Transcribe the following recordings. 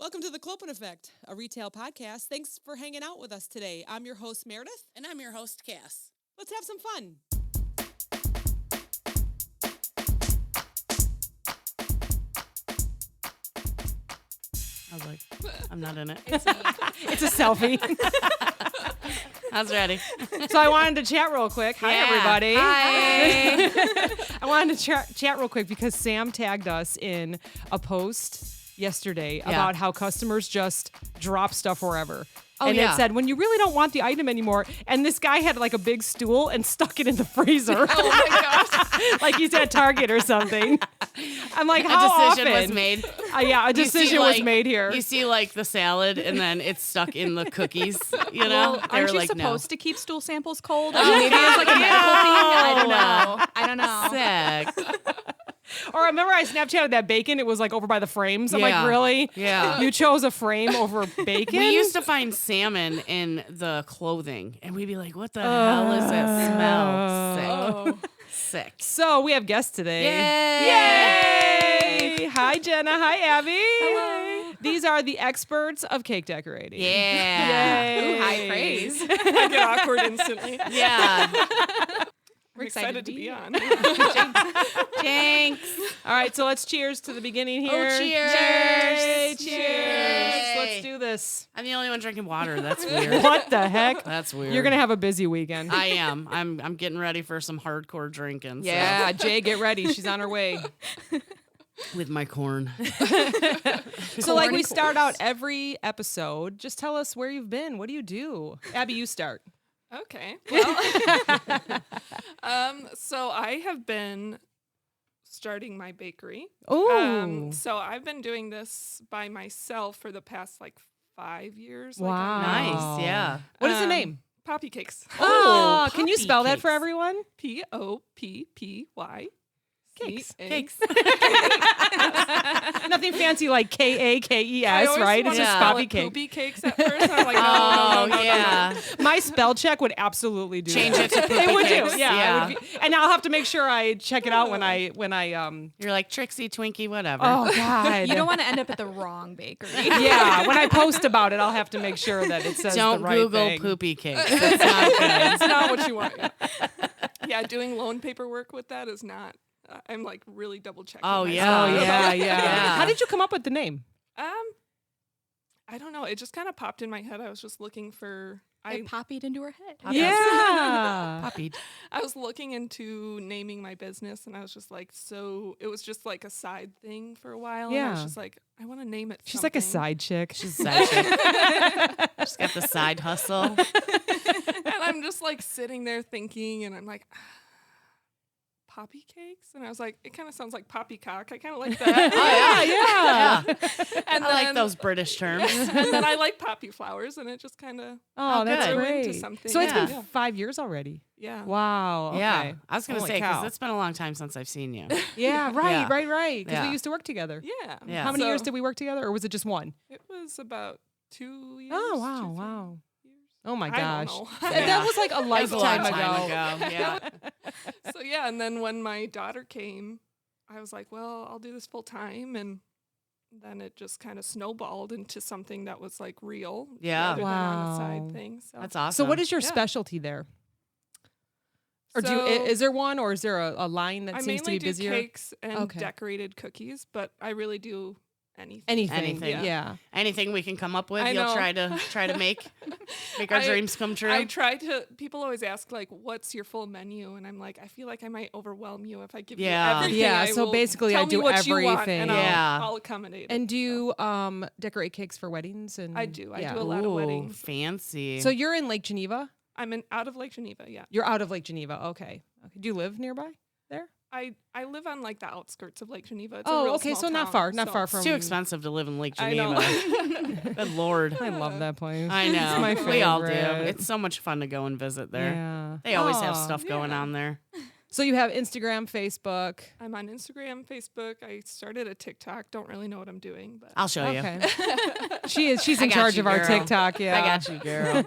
Welcome to the Clopen Effect, a retail podcast. Thanks for hanging out with us today. I'm your host, Meredith. And I'm your host, Cass. Let's have some fun. I was like, I'm not in it. It's a selfie. I was ready. So I wanted to chat real quick. Hi, everybody. Hi. I wanted to chat real quick because Sam tagged us in a post yesterday about how customers just drop stuff wherever. And it said, when you really don't want the item anymore, and this guy had like a big stool and stuck it in the freezer. Oh my gosh. Like he's at Target or something. I'm like, how A decision often? was made. A decision was made here. You see like the salad and then it's stuck in the cookies, you know? Well, aren't you like, supposed to keep stool samples cold? Maybe it's like a medical thing. I don't know. Sick. Or remember I Snapchatted that bacon? It was like over by the frames. I'm like, really? Yeah. You chose a frame over bacon? We used to find salmon in the clothing, and we'd be like, what the hell is that smell? Sick. So we have guests today. Yay! Yay! Hi, Jenna. Hi, Abby. Hello. These are the experts of cake decorating. Yeah. Yay. Ooh, high praise. I get awkward instantly. Yeah. I'm excited to be on. Thanks. All right, so let's cheers to the beginning here. Oh, cheers. Yay, cheers. Yay. Let's do this. I'm the only one drinking water. That's weird. What the heck? That's weird. You're going to have a busy weekend. I am. I'm getting ready for some hardcore drinking. Yeah, Jay, get ready. She's on her way. With my corn. So like we start out every episode, just tell us where you've been. What do you do? Abby, you start. Okay. Well, so I have been starting my bakery. Oh. So I've been doing this by myself for the past 5 years. Wow. Nice. Yeah. What is the name? Poppycakes. Oh, can you spell that Poppycakes. for everyone? Poppy. Cakes. Cakes. Nothing fancy like Kakes, right? It's just poppy cake. Poopy cakes at first. And I'm like, no. Yeah. My spell check would absolutely do Change that. it to poopy It would cakes. do, yeah. It would be, and I'll have to make sure I check it out when I You're like Trixie, Twinkie, whatever. Oh God. You don't want to end up at the wrong bakery. Yeah, when I post about it, I'll have to make sure that it says Don't the right Google thing. poopy cakes. That's not good. That's not what you want. Yeah, doing loan paperwork with that is not. I'm really double checking. Oh, myself. yeah. Oh yeah. Yeah. How did you come up with the name? I don't know. It just kind of popped in my head. I was just looking for. It poppied into her head. Yeah. Puppied. I was looking into naming my business, and I was just like, so it was just like a side thing for a while. And I was Yeah. just like, I want to name it. She's like a something. side chick. She's a side chick. She's got the side hustle. And I'm just sitting there thinking, and I'm like, Poppycakes, and I was like, it kind of sounds like poppycock. I kind of like that. Yeah. And I like then- those British terms. And then I like poppy flowers, and it just kind of Oh, that's good. grew into great. something. So it's Yeah. been 5 years already. Yeah. Wow. Yeah. Okay. I was going to Holy say, because cow. it's been a long time since I've seen you. Yeah. Right. Yeah. Right. Because Yeah. we used to work together. Yeah. Yeah. How many So years did we work together, or was it just one? It was about 2 years. Oh 2, wow. 3 Wow. years. Oh my I gosh. don't know. That was like a That was a long lifetime time ago. ago. Yeah. So yeah, and then when my daughter came, I was like, well, I'll do this full time, and then it just kind of snowballed into something that was real. Yeah. Rather than on a Wow. side thing. So That's awesome. So what is your Yeah. specialty there? Or So is there one, or is there a line that I seems to mainly be busier? do cakes and Okay. decorated cookies, but I really do anything. Anything. Yeah. Anything we can come up with, I you'll know. try to make our dreams come true. I try to. People always ask what's your full menu, and I'm like, I feel like I might overwhelm you if I give Yeah. you everything. Yeah, I so will basically I tell me do what you want, everything. and Yeah. I'll accommodate it. And do you decorate cakes for weddings? And I do. I yeah. do a lot of Ooh, weddings. fancy. So you're in Lake Geneva? I'm out of Lake Geneva. Yeah, You're out of Lake Geneva. Okay. Do you live nearby there? I live on the outskirts of Lake Geneva. It's a Oh, real okay. small So not town, far. Not so- far it's from. too expensive to live in Lake I know. Geneva. Good Lord. I love that place. I It's know. my We all do. favorite. It's so much fun to go and visit there. Yeah. They always have Aw. stuff going Yeah. on there. So you have Instagram, Facebook. I'm on Instagram, Facebook. I started a TikTok. Don't really know what I'm doing, but I'll show you. Okay. She's I in got charge you, of our girl. TikTok. Yeah. I got you, girl.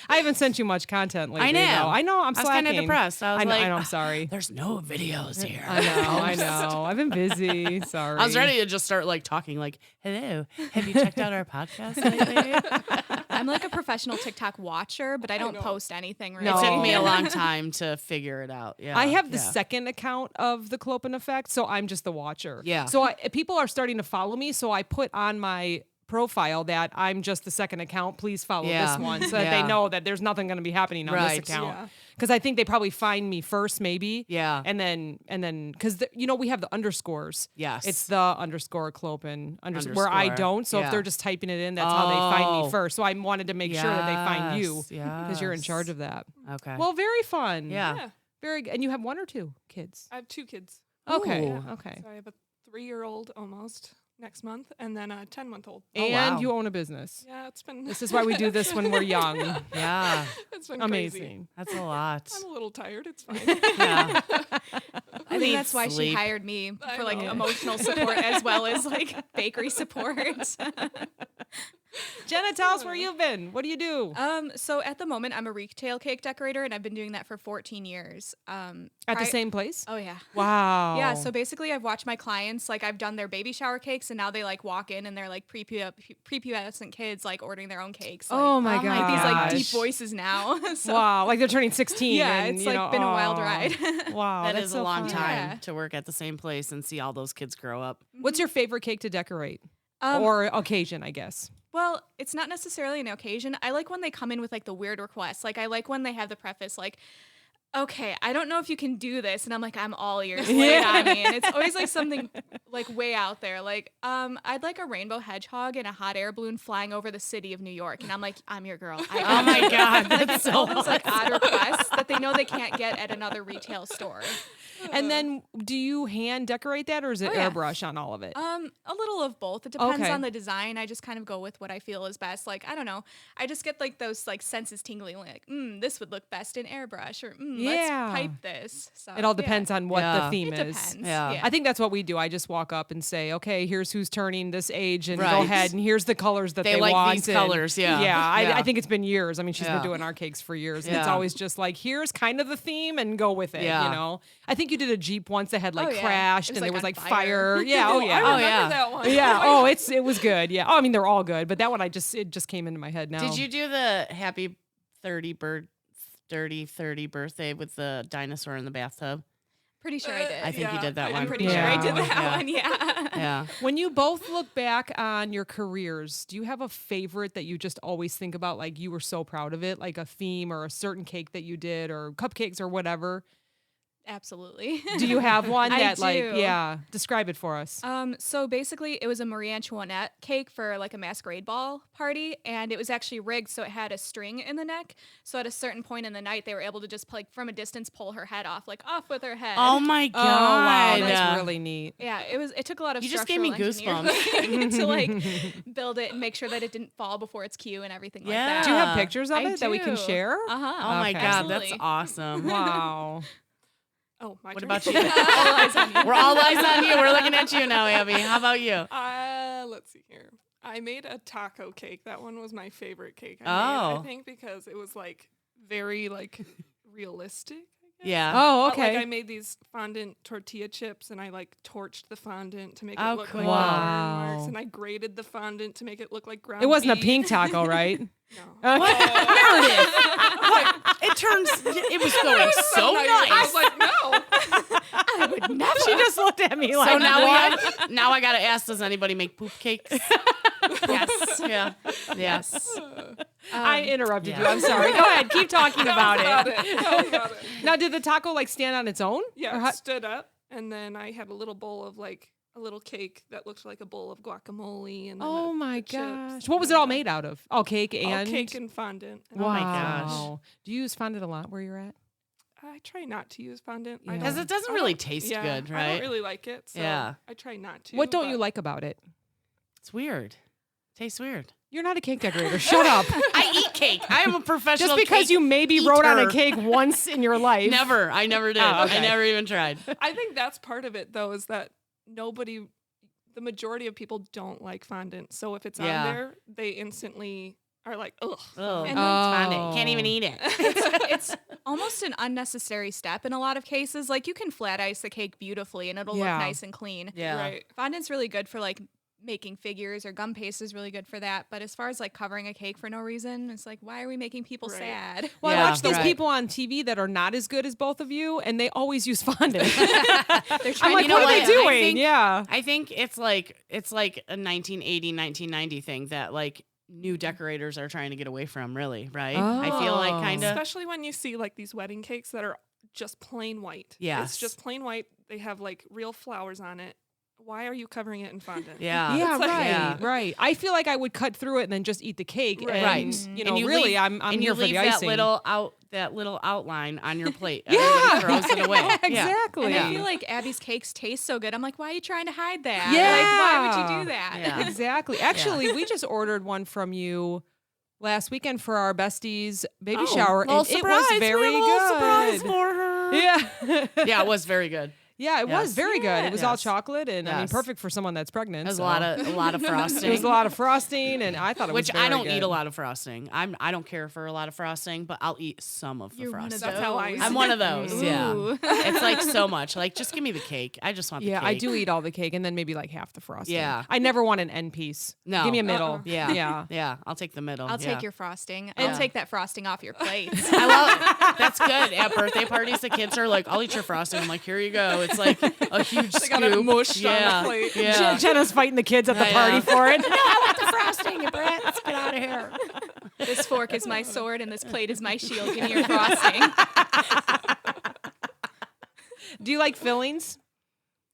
I haven't sent you much content lately. I know. though. I know. I'm I was slacking. kind of depressed. I was I like, know. I'm sorry. there's no videos here. I know. I've been busy. Sorry. I was ready to just start like talking like, hello, have you checked out our podcast lately? I'm like a professional TikTok watcher, but I don't know. post anything really. No. It took me a long time to figure it out. Yeah, I have the yeah. second account of the Clopen Effect, so I'm just the watcher. Yeah. So people are starting to follow me, so I put on my profile that I'm just the second account. Please follow Yeah. this one so that Yeah. they know that there's nothing going to be happening on Right. this account. Yeah. Because I think they probably find me first, maybe. Yeah. And then because we have the underscores. Yes. It's the underscore Clopen where I Underscore. don't. So Yeah. if they're just typing it in, that's how they find Oh. me first. So I wanted to make sure that they find you Yes, because you're in yes. charge of that. Okay. Well, very fun. yeah. Yeah. Very good. And you have one or two kids? I have 2 kids. Okay. Ooh. Okay. So I have a 3-year-old almost next month, and then a 10-month-old. And wow. you own a business. Yeah, it's been This is why we do this when we're young. Yeah. it's been Amazing. crazy. That's a lot. I'm a little tired. It's fine. Yeah. I think that's why she sleep. hired me I for like know. emotional support as well as like bakery support. Jenna, tell us where you've been. What do you do? So at the moment I'm a retail cake decorator and I've been doing that for 14 years. At the same place? Oh yeah. Wow. Yeah, so basically I've watched my clients, like I've done their baby shower cakes and now they like walk in and they're like prepubescent kids like ordering their own cakes. Like, Oh my like these like deep gosh. voices now. So, Wow. Like they're turning 16. yeah, and, it's you like know, been a wild aw. ride. Wow. That that's is so a long fun. time Yeah. to work at the same place and see all those kids grow up. What's your favorite cake to decorate? Um, or occasion, I guess. Well, it's not necessarily an occasion. I like when they come in with like the weird requests. Like I like when they have the preface like, okay, I don't know if you can do this. And I'm like, I'm all ears. Lay it on me. And it's always like something like way out there. Like, I'd like a rainbow hedgehog and a hot air balloon flying over the city of New York. And I'm like, I'm your girl. I Oh got my you. God. Like That's all so those like odd requests that they know they can't get at another retail store. And then do you hand decorate that or is it Oh, yeah. airbrush on all of it? A little of both. It depends Okay. on the design. I just kind of go with what I feel is best. Like, I don't know. I just get like those like senses tingling, like, this would look best in airbrush, or Yeah. let's pipe this. So It all depends on what Yeah. the theme It is. depends. Yeah. I think that's what we do. I just walk up and say, okay, here's who's turning this age and go Right. ahead and here's the colors that They they like want. these and- colors, yeah. Yeah. Yeah. I think it's been years. I mean, she's been Yeah. doing our cakes for years. And it's Yeah. always just like, here's kind of the theme and go with it, Yeah. you know? I think you did a Jeep once that had like Oh, yeah. crashed It was, and there like, was on like fire. fire. Yeah. Oh, I yeah. remember yeah. that one. Yeah. Oh, it was good. Yeah. Oh, I mean, they're all good, but that one it just came into my head now. Did you do the happy 30 birthday with the dinosaur in the bathtub? Pretty sure I did. I think you did that one. I'm pretty sure I did Yeah. that one. Yeah. Yeah. When you both look back on your careers, do you have a favorite that you just always think about, like you were so proud of it, like a theme or a certain cake that you did or cupcakes or whatever? Absolutely. Do you have one I that like, do. yeah, describe it for us. So basically it was a Marie Antoinette cake for like a masquerade ball party, and it was actually rigged so it had a string in the neck. So at a certain point in the night they were able to just like from a distance pull her head off, like off with her head. Oh my Oh, wow, God. that's really neat. Yeah, it took a lot of You just gave me structural engineering to like build it and make sure that it didn't fall before its cue and everything like that. Do you have pictures of I it that we can do. share? Uh-huh. Oh my Okay. God. Absolutely. That's awesome. Wow. Oh, my What turn. about you? All eyes on you. We're all eyes on you. We're looking at you now, Abby. How about you? Let's see here. I made a taco cake. That one was my favorite cake I made, Oh. I think because it was like very like realistic. I guess. Yeah. Oh, Like okay. I made these fondant tortilla chips and I like torched the fondant to make it Oh, look cool. like the burn marks, Wow. and I grated the fondant to make it look like ground It wasn't a beef. pink taco, right? No. Meredith. What? It turns. It was going so I nice. was like, no. I would never. She just looked at me like, So now what? now I gotta ask: does anybody make poop cakes? Yes. Yeah. Yes. I interrupted you. yeah. I'm sorry. Go ahead. Keep talking about Got it. it. Got it. Now, did the taco like stand on its own? Yeah, Or it how- stood up, and then I had a little bowl of like a little cake that looked like a bowl of guacamole, and then Oh the my chips, gosh. and What was it then all the- made out of? All cake All and cake and fondant. And Oh my Wow. gosh. Do you use fondant a lot where you're at? I try not to use fondant. Yeah. I Because don't- it doesn't I really don't- taste yeah, good, I right? don't really like it, so Yeah. I try not to. What don't you but like about it? It's weird. Tastes weird. You're not a cake decorator. Shut up. I eat cake. I am a professional. Just because cake you maybe wrote on a eater. cake once in your life. Never. I never did. Oh, okay. I never even tried. I think that's part of it, though, is that the majority of people don't like fondant. So if it's on there, they instantly are like, ugh. Oh, And fondant. Can't even eat it. It's almost an unnecessary step in a lot of cases. Like you can flat ice the cake beautifully and it'll look nice and clean. Yeah. Right. Fondant's really good for like making figures, or gum paste is really good for that. But as far as like covering a cake for no reason, it's like, why are we making people sad? Well, Yeah, I watch these right. people on TV that are not as good as both of you, and they always use fondant. They're trying I'm like, You know what are they what? I doing? think- Yeah. I think it's like a 1980, 1990 thing that like new decorators are trying to get away from, really, right? I feel like Oh. kind of. Especially when you see like these wedding cakes that are just plain white. Yes. It's just plain white. They have like real flowers on it. Why are you covering it in fondant? Yeah. Yeah, It's like- right, Yeah. right. I feel like I would cut through it and then just eat the cake. Right. And, Right. you know, And you really, leave- I'm and here you for leave the icing. that little outline on your plate. Yeah. Everybody throws it away. Yeah. Exactly. And Yeah. I feel like Abby's cakes taste so good. I'm like, why are you trying to hide that? Yeah. Like, why would you do that? Yeah. Exactly. Actually, we just ordered one from you last weekend for our besties baby Oh, shower, little and surprise. it was very we have a little surprise good. for her. Yeah. Yeah, it was very good. Yeah, it was Yes. very good. It was all Yes. chocolate, and I mean, Yes. perfect for someone that's pregnant. It was so. a lot of frosting. It was a lot of frosting, and I thought it was Which very I don't good. eat a lot of frosting. I don't care for a lot of frosting, but I'll eat some of the You're one of frosting. That's how I. I'm one of those. Yeah, Ooh. it's like so much. Like, just give me the cake. I just want the Yeah, cake. I do eat all the cake, and then maybe like half the frosting. Yeah. I never want an end piece. No. Give me a middle. Yeah, Yeah. yeah. I'll take the middle. I'll yeah. take your frosting. Yeah. I'll take that frosting off your plates. I love that's good at birthday parties. The kids are like, "I'll eat your frosting." I'm like, "Here you go." It's like a huge They got it scoop. mushed on the yeah, plate. yeah. Jenna's fighting the kids at the Yeah, party yeah. for it. No, I want the frosting, Brett. Let's get out of here. This fork is my sword and this plate is my shield. Give me your frosting. Do you like fillings?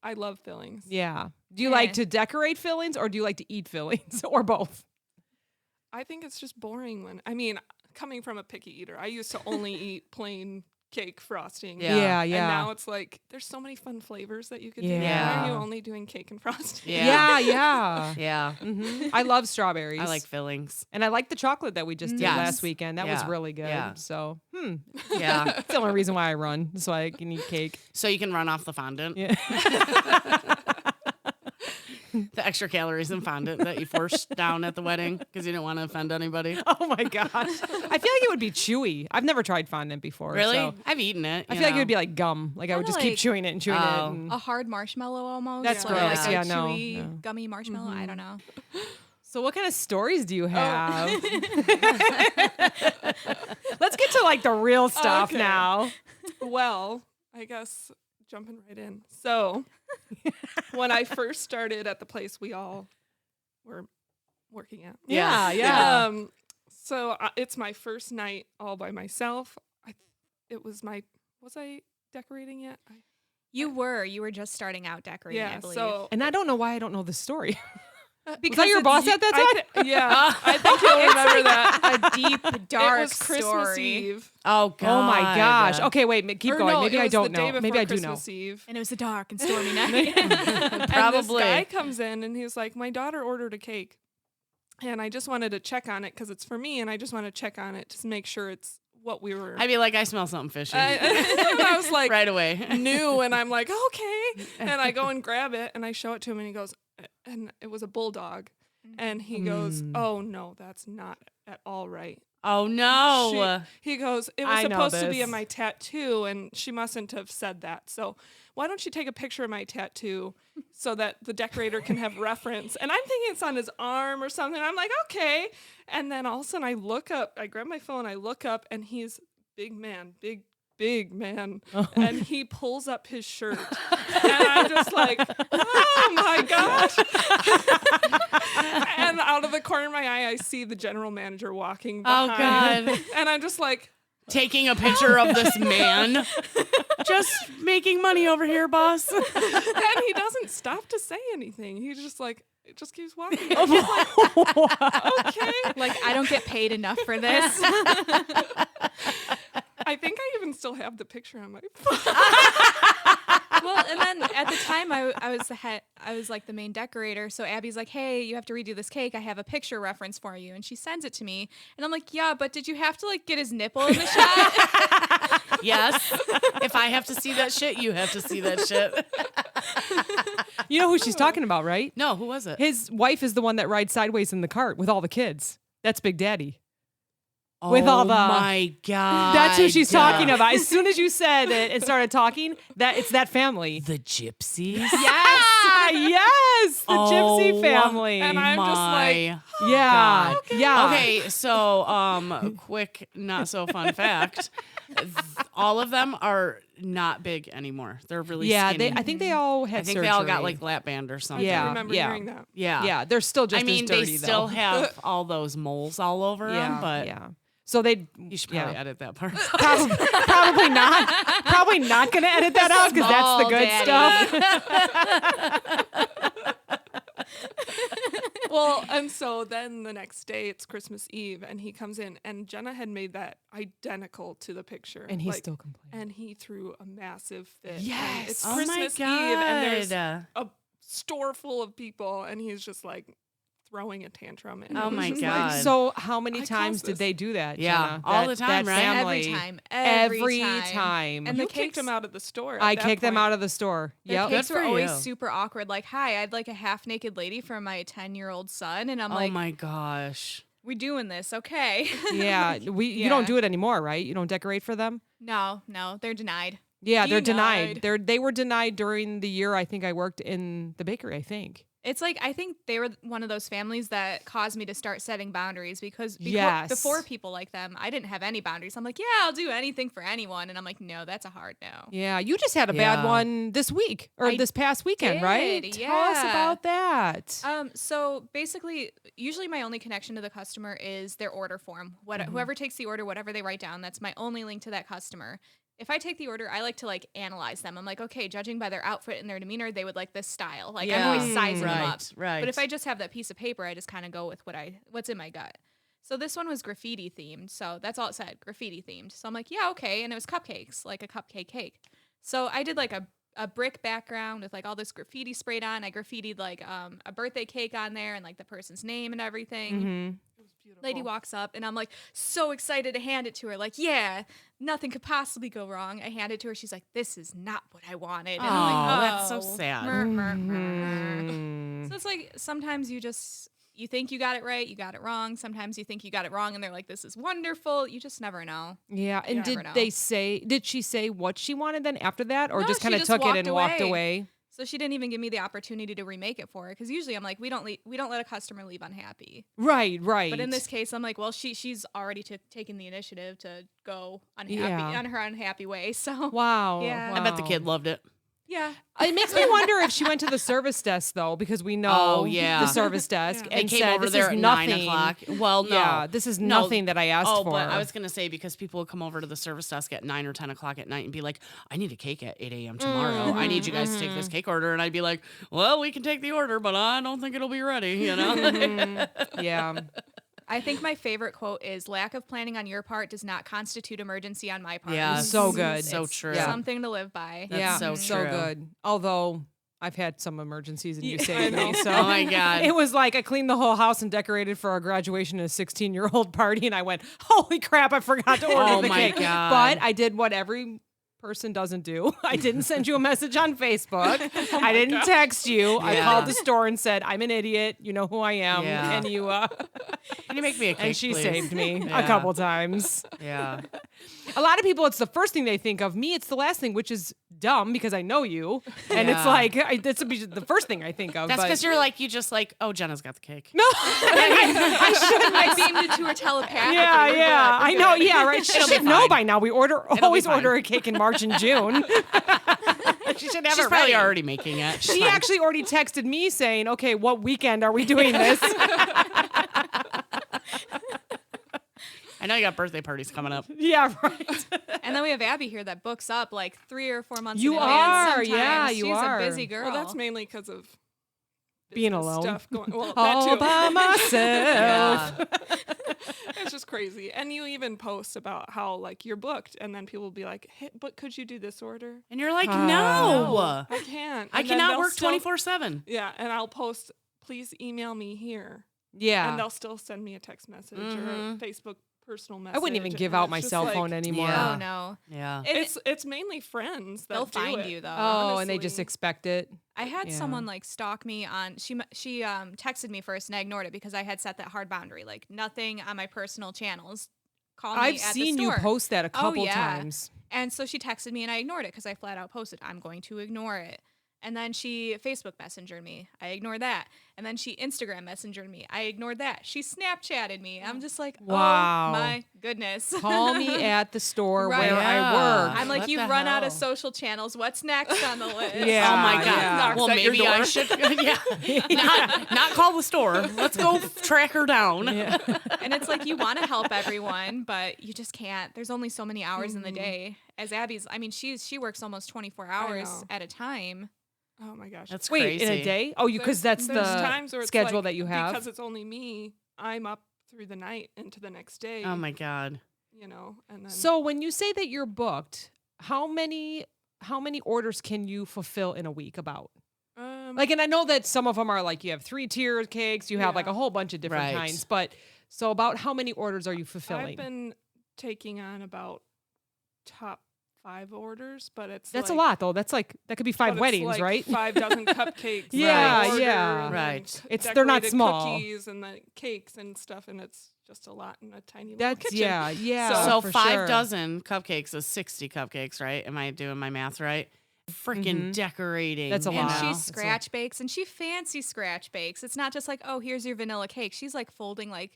I love fillings. Yeah. Do you Yeah. like to decorate fillings, or do you like to eat fillings, or both? I think it's just boring when. I mean, coming from a picky eater, I used to only eat plain cake frosting. Yeah. Yeah. And now it's like there's so many fun flavors that you could do. Why Yeah. are you only doing cake and frosting? Yeah. Yeah. Yeah. I love strawberries. I like fillings. and I like the chocolate that we just did Yes. last weekend. That was Yeah. really good. Yeah. So, Yeah. that's the only reason why I run, so I can eat cake. So you can run off the fondant. Yeah. The extra calories in fondant that you forced down at the wedding because you didn't want to offend anybody. Oh my gosh. I feel like it would be chewy. I've never tried fondant before. Really? so I've eaten it. I you feel like it know. would be like gum. Like I would Kinda just keep like- chewing it and chewing it. Oh. And... A hard marshmallow almost. That's like gross. a Yeah, no, chewy, no. gummy marshmallow. I don't know. So what kind of stories do you have? Let's get to like the real stuff Okay. now. Well, I guess jumping right in. So, when I first started at the place we all were working at, Yeah, yeah. so it's my first night all by myself. Was I decorating yet? You were just starting out decorating, I Yeah. believe. So And I don't know why I don't know the story. because Was that your it's boss ye- at that I time? yeah, I think you'll remember that. a deep, dark It was Christmas story. Eve. Oh God. Oh my gosh. Okay, wait, keep Or going. no, Maybe it I was don't the day know. Maybe before I do know. Christmas Eve. And it was a dark and stormy night. Probably. And this guy comes in and he's like, my daughter ordered a cake. And I just wanted to check on it because it's for me. And I just want to check on it to make sure it's what we were. I'd be like, I smell something fishy. I was like, right away. new. And I'm like, okay. And I go and grab it and I show it to him and he goes, and it was a bulldog. And he goes, oh no, that's not at all right. Oh no. He goes, it was I know supposed to be this. in my tattoo, and she mustn't have said that. So why don't you take a picture of my tattoo so that the decorator can have reference? And I'm thinking it's on his arm or something. I'm like, okay. And then all of a sudden I look up, I grab my phone, I look up, and he's big man, big man. And he pulls up his shirt. And I'm just like, oh my gosh. And out of the corner of my eye, I see the general manager walking Oh behind. God. And I'm just like, Taking a picture of this man. Just making money over here, boss. and he doesn't stop to say anything. He's just like, it just keeps walking. And he's like, okay. Like, I don't get paid enough for this. I think I even still have the picture on my phone. Well, and then at the time I was the head, I was like the main decorator. So Abby's like, "Hey, you have to redo this cake. I have a picture reference for you." And she sends it to me. And I'm like, "Yeah, but did you have to like get his nipple in the shot?" Yes. If I have to see that shit, you have to see that shit. You know who she's talking about, right? No, who was it? His wife is the one that rides sideways in the cart with all the kids. That's Big Daddy. With all the, oh my God. That's who she's talking about. As soon as you said it and started talking, it's that family. The gypsies? Yes, yes, the gypsy family. And I'm just like, yeah, yeah. Okay, so quick, not so fun fact. All of them are not big anymore. They're really skinny. I think they all had I think surgery. they all got like lap band or something. Yeah. I remember hearing that. Yeah. Yeah, they're still just I mean, as dirty, they still though. have all those moles all over them, but yeah. So they, you should probably edit that part. probably not. Probably not going to edit that out because that's the good stuff. Well, and so then the next day it's Christmas Eve and he comes in and Jenna had made that identical to the picture. And he still complained. And he threw a massive fit. Yes. And it's Oh Christmas my Eve and there's God. a store full of people and he's just like throwing a tantrum. And Oh it was my just God. Like, So how many I times caused did this. they do that? Yeah, Jenna? all the time, that right? Family. Every Every time. time. And you the kicked cakes, him out of the store. I kicked them out of the store. the Yep. cakes Good were for always you. super awkward. Like, "Hi, I'd like a half naked lady for my 10-year-old son," and I'm Oh like, my gosh. "We doing this, okay?" Yeah. You Yeah. don't do it anymore, right? You don't decorate for them? No, they're denied. Yeah, they're denied. Denied. They were denied during the year I think I worked in the bakery, I think. It's like I think they were one of those families that caused me to start setting boundaries because Yes. before people like them, I didn't have any boundaries. I'm like, "Yeah, I'll do anything for anyone," and I'm like, "No, that's a hard no." Yeah, you just had a bad Yeah. one this week or I this past weekend, right? did, Tell us yeah. about that. So basically, usually my only connection to the customer is their order form. Whoever takes the order, whatever they write down, that's my only link to that customer. If I take the order, I like to like analyze them. I'm like, okay, judging by their outfit and their demeanor, they would like this style. Like I'm always sizing them up. Right. But if I just have that piece of paper, I just kind of go with what's in my gut. So this one was graffiti themed. So that's all it said, graffiti themed. So I'm like, yeah, okay. And it was cupcakes, like a cupcake cake. So I did like a brick background with like all this graffiti sprayed on. I graffitied like a birthday cake on there and like the person's name and everything. Mm-hmm. Lady walks up and I'm like so excited to hand it to her. Like, yeah, nothing could possibly go wrong. I hand it to her. She's like, "This is not what I wanted." And I'm like, that's so sad. Mm-hmm. So it's like sometimes you think you got it right, you got it wrong. Sometimes you think you got it wrong and they're like, "This is wonderful." You just never know. Yeah, and You did never know. did she say what she wanted then after that or No, just she kind of just took it walked and walked away. away? So she didn't even give me the opportunity to remake it for her because usually I'm like, we don't let a customer leave unhappy. Right. But in this case, I'm like, well, she's already taken the initiative to go unhappy Yeah. on her unhappy way. So Wow. Yeah. I bet the wow. kid loved it. yeah, It makes me wonder if she went to the service desk though, because we know Oh, yeah. the service desk Yeah. They and came said, over "This there is at nothing." 9 o'clock. Well, no. Yeah, this is No. nothing that I asked Oh, for. but I was going to say because people would come over to the service desk at 9 or 10 o'clock at night and be like, "I need a cake at 8 a.m. tomorrow. I need you guys to take this cake order." And I'd be like, "Well, we can take the order, but I don't think it'll be ready," you know? Mhm. Yeah. I think my favorite quote is "Lack of planning on your part does not constitute emergency on my part." Yeah, So good. So It's true. Yeah. Something to live by. That's yeah, so true. good. Although I've had some emergencies and you Yeah, saved I me. know. So Oh my God. it was like I cleaned the whole house and decorated for our graduation and a 16-year-old party, and I went, "Holy crap! I forgot to order Oh the my cake." God. But I did what every person doesn't do. I didn't send you a message on Facebook. I didn't text you. I Yeah. called the store and said, "I'm an idiot. You know who I am." Yeah. And you Can you make me a cake, and she please? saved me Yeah. a couple times. Yeah. A lot of people, it's the first thing they think of. Me, it's the last thing, which is dumb because I know you, and it's Yeah. like this would be the first thing I think of. That's but- because you're like, you just like, "Oh, Jenna's got the cake." no. I beamed it to her telepathically. Yeah, We're yeah, good. I know. Yeah, right. She It'll be should know fine. by now. We be always fine. order a cake in March and June. She should have She's it probably ready. already making it. She actually already texted me saying, "Okay, what weekend are we doing this?" I know you got birthday parties coming up. Yeah, right. And then we have Abby here that books up like 3 or 4 months You in advance are, sometimes. yeah, you She's are. a busy girl. Well, that's mainly because of Being business alone. stuff going. Well, that All too. by myself. Yeah. It's just crazy. And you even post about how like you're booked, and then people will be like, "Hey, but could you do this order?" And you're like, No, no. I can't. I And then cannot they'll work still- 24/7. Yeah, and I'll post, "Please email me here," Yeah. and they'll still send me a text message or a Facebook personal message. I wouldn't even give and out it's my just cell like- phone anymore. Yeah. Oh no. Yeah. It's mainly friends that They'll do find it. you though. Oh, and they honestly. just expect it. I had Yeah. someone like stalk me on. She texted me first, and I ignored it because I had set that hard boundary, like nothing on my personal channels. Call me I've at seen the you store. post that a couple yeah. times. And so she texted me, and I ignored it because I flat out posted, "I'm going to ignore it." And then she Facebook messengered me. I ignored that. And then she Instagram messengered me. I ignored that. She Snapchatted me. I'm just like, Wow. oh my goodness. Call me at the store Right. where I Yeah. work. I'm like, What you've the run out hell? of social channels. What's next on the list? Yeah. Oh my God. yeah. Knocks Well, at your maybe I door. should. Not call the store. Let's go track her down. And it's like you want to help everyone, but you just can't. There's only so many hours in the day. As Abby's, I mean, she works almost 24 hours know. at a time. Oh my gosh. That's Wait, crazy. in a day? Oh, you because that's There's the times where it's schedule like, that you have. because it's only me. I'm up through the night into the next day. Oh my God. You know, and then So when you say that you're booked, how many orders can you fulfill in a week about? Like, and I know that some of them are like you have 3-tier cakes, you have like Yeah. a whole bunch of different Right. kinds, but so about how many orders are you fulfilling? I've been taking on about top 5 orders, but it's That's like, a lot though. That's like that could be 5 but it's weddings, like right? 5 dozen cupcakes. Yeah, per order, yeah. and then Right. They're not decorated small. Cookies and the cakes and stuff, and it's just a lot in a tiny little That's kitchen. yeah. So for 5 sure. dozen cupcakes is 60 cupcakes, right? Am I doing my math right? Freaking decorating. That's a you lot. And know? she That's scratch bakes, and she fancy scratch bakes. It's not just like, oh, here's your vanilla cake. She's like folding like,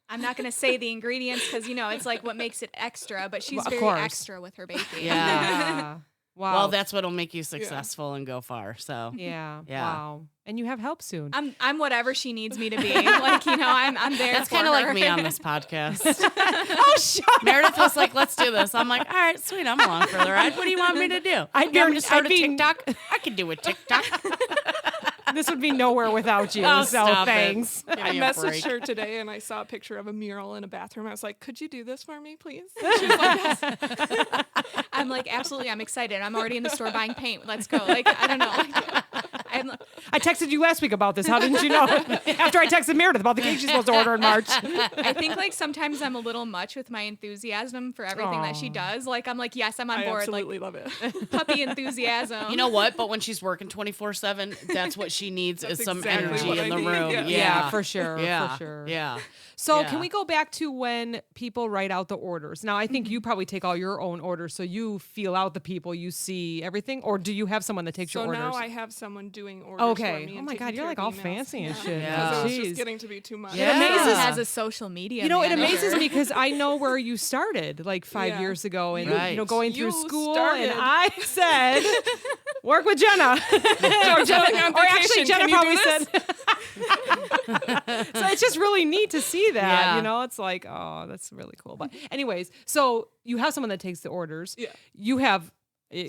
I'm not going to say the ingredients because, you know, it's like what makes it extra, but she's Well, of very course. extra with her baking. Yeah. Yeah. Wow. Well, that's what'll make you successful and go far. So yeah. Yeah. Wow. And you have help soon. I'm whatever she needs me to be. Like, you know, I'm there. that's kind of like me on this podcast. Oh, shut Meredith was like, "Let's do this." I'm like, "All right, sweet. I'm along for the ride. What do you want me to do? I'd You want me be- to start I'd a be- TikTok? I can do a TikTok." This would be nowhere without you. Oh, so stop it. thanks. Give I me a break. messaged her today and I saw a picture of a mural in a bathroom. I was like, "Could you do this for me, please?" She was like, "Yes." I'm like, absolutely. I'm excited. I'm already in the store buying paint. Let's go. Like, I don't know. Like, I texted you last week about this. How didn't you know? After I texted Meredith about the cake she's supposed to order in March. I think like sometimes I'm a little much with my enthusiasm for everything that she does. Like, I'm like, yes, I'm on I board. absolutely love it. Like puppy enthusiasm. You know what? But when she's working 24/7, that's what she needs That's is some exactly energy what in I the need, room. yeah. Yeah, for sure. Yeah. For sure. Yeah. So Yeah. can we go back to when people write out the orders? Now, I think you probably take all your own orders, so you feel out the people, you see everything, or do you have someone that takes So your orders? now I have someone doing orders for Okay. me. Oh and my taking God, you're care like of all emails. fancy and shit. Yeah. Because it was Jeez. just getting to be too much. It amazes- She has a social media. You know, it manager. amazes me because I know where you started like 5 Yeah. years ago and, Right. you know, going through You school. started. And I said, work with Jenna. or Jenna, on or actually, vacation. Jenna Can you probably do said. So it's just really neat to see that. Yeah. You know, it's like, oh, that's really cool. But, anyways, so you have someone that takes the orders. Yeah. You have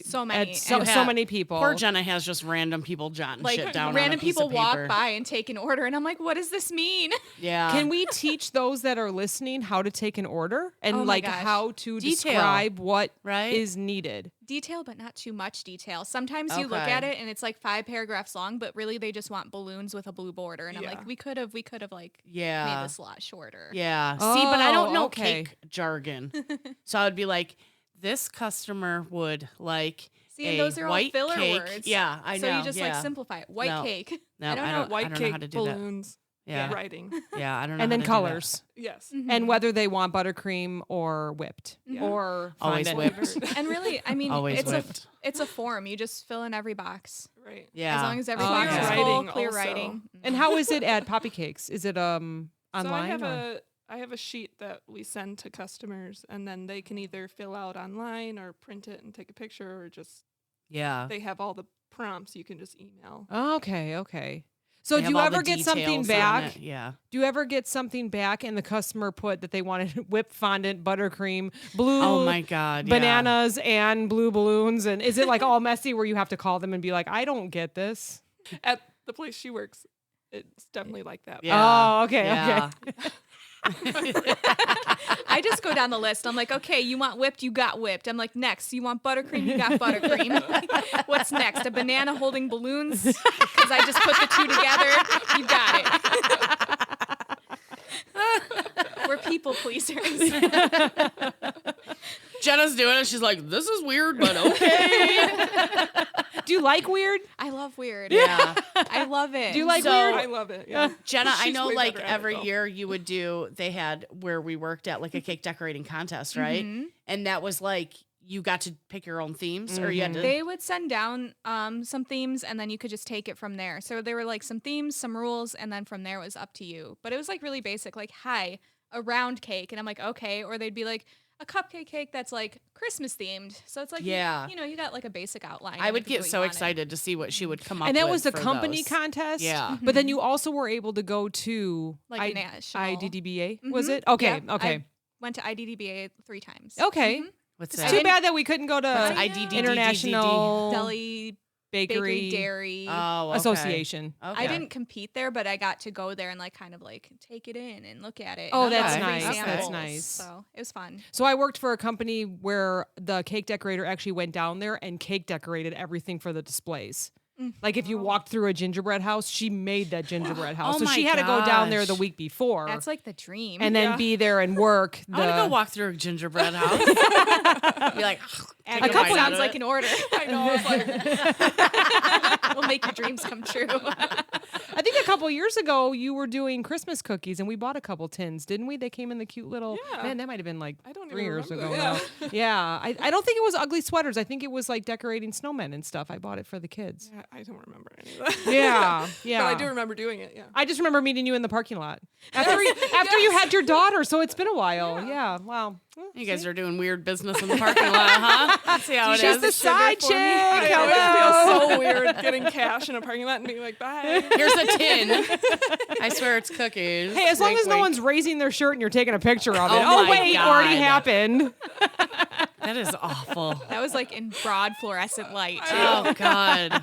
So many. and so, And so many people. Poor Jenna has just random people jotting like shit down. random on a piece people of walk paper. by and take an order, and I'm like, what does this mean? Yeah. Can we teach those that are listening how to take an order and Oh my like gosh. how to Detail. describe what is Right? needed? Detail, but not too much detail. Sometimes you look Okay. at it and it's like 5 paragraphs long, but really they just want balloons with a blue border, and I'm Yeah. like, we could have like Yeah. made this a lot shorter. Yeah. See, but I don't Oh, know okay. cake jargon. So I would be like, this customer would like See, and a those are all white filler cake. words. Yeah, I know. So you just yeah. like simplify it. White No. cake. No, I don't know. White I don't know cake, how to do that. balloons, Yeah. writing. Yeah, I don't know. And how then to do that. colors. Yes. And whether they want buttercream or whipped or Always fondant. whipped. And really, I mean, Always it's whipped. it's a form. You just fill in every box. Right. Yeah. As long as every Oh, box yeah. is full, Writing clear also. writing. And how is it at Poppycakes? Is it online? So or? I have a sheet that we send to customers, and then they can either fill out online or print it and take a picture, or just Yeah. they have all the prompts. You can just email. Oh, okay. So They do have you all the ever get something details on back? it. Yeah. Do you ever get something back and the customer put that they wanted whipped fondant, buttercream, blue Oh my God. Yeah. bananas and blue balloons? And is it like all messy where you have to call them and be like, I don't get this? At the place she works, it's definitely like that. Yeah. Oh, okay. Yeah. I just go down the list. I'm like, okay, you want whipped, you got whipped. I'm like, next, you want buttercream, you got buttercream. What's next? A banana holding balloons? Because I just put the two together. You got it. We're people pleasers. Jenna's doing it. She's like, this is weird, but okay. Do you like weird? I love weird. Yeah. I love it. Do you like So- weird? I love it. Yeah. Jenna, I She's know way like better at it, every though. year you would do, they had where we worked at like a cake decorating contest, right? And that was like, you got to pick your own themes or you had to. They would send down some themes and then you could just take it from there. So there were like some themes, some rules, and then from there it was up to you. But it was like really basic, like, hi, a round cake. And I'm like, okay. Or they'd be like, a cupcake cake that's like Christmas themed. So it's like, Yeah. you got like a basic outline. I and would you could do get what you so wanted. excited to see what she would come up And with. that was the for company those. contest. Yeah. But then you also were able to go to Like a national. IDDBA, was Mhm. it? Okay, Yeah, okay. I went to IDDBA 3 times. Okay. What's It's that? too bad that we couldn't go to What's I IDDBA? International Deli, Bakery, Dairy. Oh, okay. Association. Okay. I didn't compete there, but I got to go there and like kind of like take it in and look at it. Oh, and that's look at nice. free That's samples. nice. So it was fun. So I worked for a company where the cake decorator actually went down there and cake decorated everything for the displays. Like if you walked through a gingerbread house, she made that gingerbread house. Oh so my she had to go down there the gosh. week before That's like the dream. and then be there and work. I want to go walk through a gingerbread house. Be like, And take a a couple bite out sounds of like it. an order. I know. I was like, We'll make your dreams come true. I think a couple years ago you were doing Christmas cookies and we bought a couple tins, didn't we? They came in the cute little Yeah. man, that might have been like I don't 3 even years ago remember now. that. Yeah. I don't think it was ugly sweaters. I think it was like decorating snowmen and stuff. I bought it for the kids. yeah, I don't remember any of that. Yeah. Yeah. But I do remember doing it. Yeah. I just remember meeting you in the parking lot after you had your daughter. So it's been a while. Yeah. Wow. Well, you guys are doing weird business in the parking lot, huh? Let's see how it she's is. the side chick. I Hello. always feel so weird getting cash in a parking lot and being like, bye. Here's a tin. I swear it's cookies. Hey, as long Wink, as no wink. one's raising their shirt and you're taking a picture of it. Oh Oh, my wait, already God. happened. That is awful. That was like in broad fluorescent light. too. Oh God.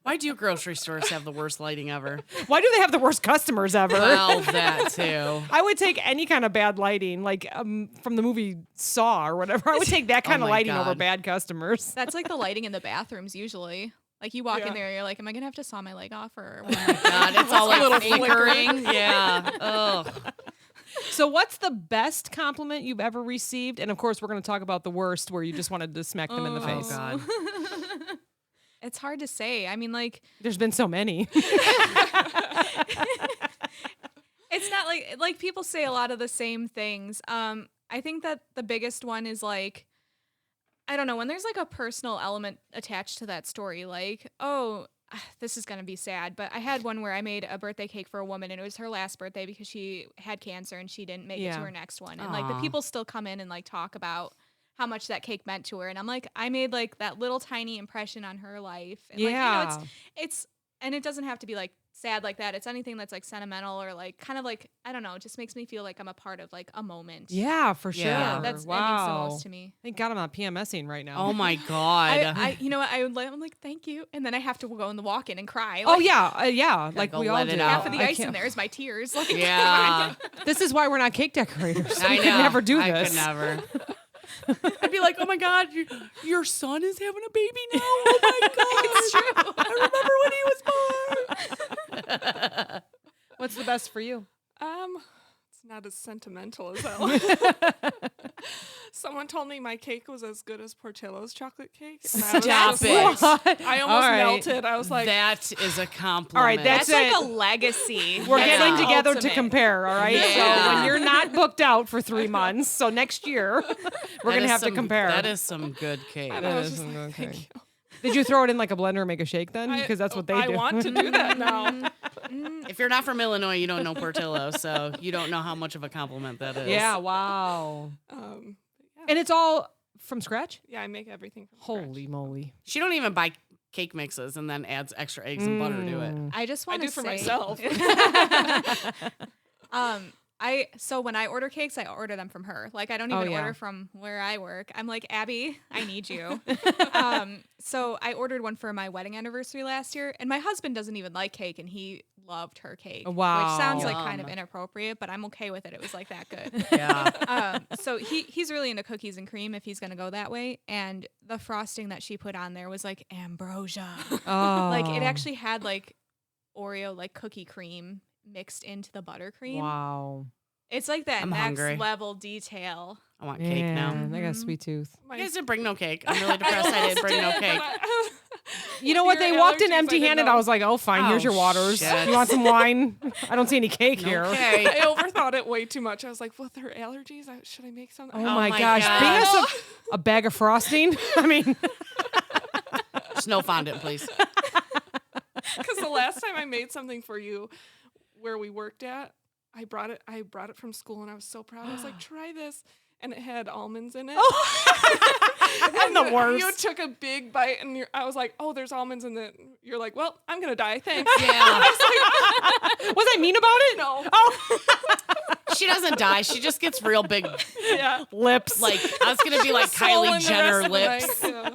Why do grocery stores have the worst lighting ever? Why do they have the worst customers ever? Well, that too. I would take any kind of bad lighting, like from the movie Saw or whatever. I would take that kind of my lighting over God. bad customers. That's like the lighting in the bathrooms usually. Like you walk Yeah. in there, you're like, am I gonna have to saw my leg off or? God, it's all like little flickering. Yeah. Ugh. So, what's the best compliment you've ever received? And of course, we're going to talk about the worst, where you just wanted to smack them in the Oh face. God. It's hard to say. I mean, like There's been so many. it's not like people say a lot of the same things. I think that the biggest one is like, I don't know, when there's like a personal element attached to that story, like, oh, this is gonna be sad, but I had one where I made a birthday cake for a woman and it was her last birthday because she had cancer and she didn't make it to Yeah. her next one. And like the Aw. people still come in and like talk about how much that cake meant to her. And I'm like, I made like that little tiny impression on her life. And like, Yeah. it's and it doesn't have to be like sad like that. It's anything that's like sentimental or like kind of like, I don't know, it just makes me feel like I'm a part of like a moment. Yeah, for sure. Yeah. That's wow. that means the most to me. Thank God I'm not PMSing right now. Oh my God. I you know what, I'm like, thank you. And then I have to go in the walk-in and cry. Oh like, yeah, yeah. Like go we all let do. it half out. of the I ice in can't- there is my tears. Like Yeah. This is why we're not cake decorators. I We know. could never do I this. could never. I'd be like, oh my God, your son is having a baby now. Oh my God. it's true. I remember when he was born. What's the best for you? It's not as sentimental as that. Someone told me my cake was as good as Portillo's chocolate cake. And I was Stop just it. like- I almost All right. melted. I was like, That is a compliment. All right, That's That's like it. a legacy. We're That's getting the together to ultimate. compare, all right? Yeah. So when you're not booked out for 3 months, so next year, we're That going to is have to some- compare. That is some good cake. and That I was is just like, okay. thank you. Did you throw it in like a blender and make a shake then? Because that's what they I do. want to do that now. If you're not from Illinois, you don't know Portillo, so you don't know how much of a compliment that is. Yeah, wow. Yeah. And it's all from scratch? Yeah, I make everything from Holy moly. She don't even buy cake mixes and then adds extra eggs and butter to it. I just I want to do for say, myself. So when I order cakes, I order them from her. Like I don't Oh, even yeah. order from where I work. I'm like, Abby, I need you. So I ordered one for my wedding anniversary last year, and my husband doesn't even like cake, and he loved her cake. Wow. Which sounds like Yum. kind of inappropriate, but I'm okay with it. It was like that good. Yeah. So he's really into cookies and cream if he's gonna go that way. And the frosting that she put on there was like ambrosia. Oh. Like it actually had like Oreo like cookie cream mixed into the buttercream. Wow. It's like that I'm next hungry. level detail. I want cake now. I got a sweet tooth. You guys didn't bring no cake. I'm really depressed I didn't bring no cake. You know what? Your They walked in allergies, I didn't empty-handed. know. I was like, oh, fine. Here's Oh, your waters. shit. You want some wine? I don't see any cake here. Okay. I overthought it way too much. I was like, with her allergies, should I make something? Oh, my my gosh. gosh. Bring us a bag of frosting. I mean, Snow fondant, please. Because the last time I made something for you where we worked at, I brought it from school and I was so proud. I was like, try this. And it had almonds in it. I'm the worst. You took a big bite and I was like, oh, there's almonds in it. You're like, well, I'm going to die. Thanks. Yeah. Was I mean about it? No. Oh, She doesn't die. She just gets real big, Yeah. lips. like, I was going to be like Swollen Kylie the Jenner rest of the lips. night, yeah.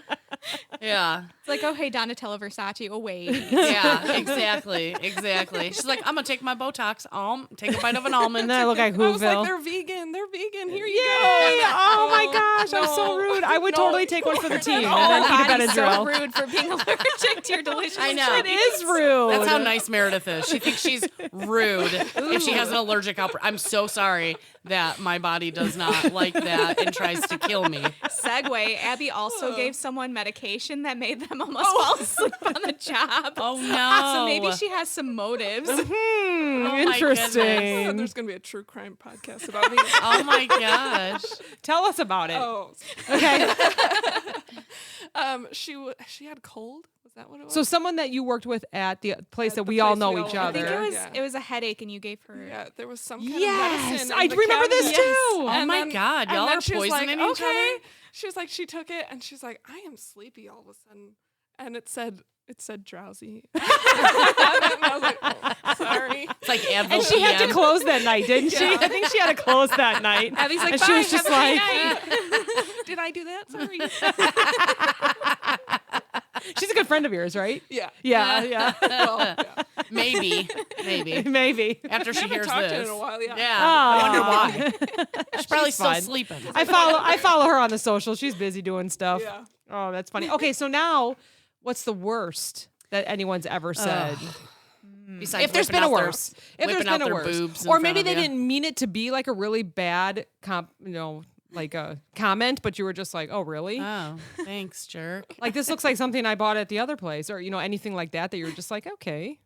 Yeah. It's like, oh hey, Donatella Versace. Oh wait. Yeah, exactly. She's like, I'm going to take my Botox, take a bite of an almond. And then I look like I was Whoville. like, they're vegan. They're vegan. Here you Yay! go. Oh my gosh, I'm so No. rude. I would No. totally take one for the team and Oh, then eat a Body's so Benadryl. rude for being allergic to your delicious. I know. It is rude. That's how nice Meredith is. She thinks she's rude if she has an allergic outbreak. I'm so sorry that my body does not like that and tries to kill me. Segue. Abby also gave someone medication that made them almost fall asleep on the job. Oh no. So maybe she has some motives. my Interesting. There's going to be a true crime podcast about me. Oh my gosh. Tell us about it. Oh. Okay. She had cold. Was that what it was? So someone that you worked with at the place At that the we all place know we each all I other. think Yeah. it was a headache, and you gave her. Yeah, there was some kind of Yes, medicine. I in the remember this cabinet. too. Oh And my then- God, and y'all then are she was like, poisoning each okay. other? She was like, she took it and she's like, I am sleepy all of a sudden, and it said drowsy. And I was like, oh, sorry. It's like Advil And she had to PM. close that night, didn't she? I think she had to close that night. Abby's like, and bye, she was just have a like, great night. Did I do that? Sorry. she's a good friend of yours, right? Yeah. Yeah. Well, yeah. Maybe. Maybe. After she Haven't hears talked to her this. in a while. Yeah. Yeah. Aw. I wonder why. She's probably She's still fun. sleeping. I follow her on the social. She's busy doing stuff. Yeah. Oh, that's funny. Okay, so now what's the worst that anyone's ever said? Besides If there's whipping been a out their- worse. If there's whipping been out a their worse. boobs in Or front maybe of they you. didn't mean it to be like a really bad like a comment, but you were just like, oh, really? Oh, thanks, jerk. Like this looks like something I bought at the other place, or anything like that you're just like, okay.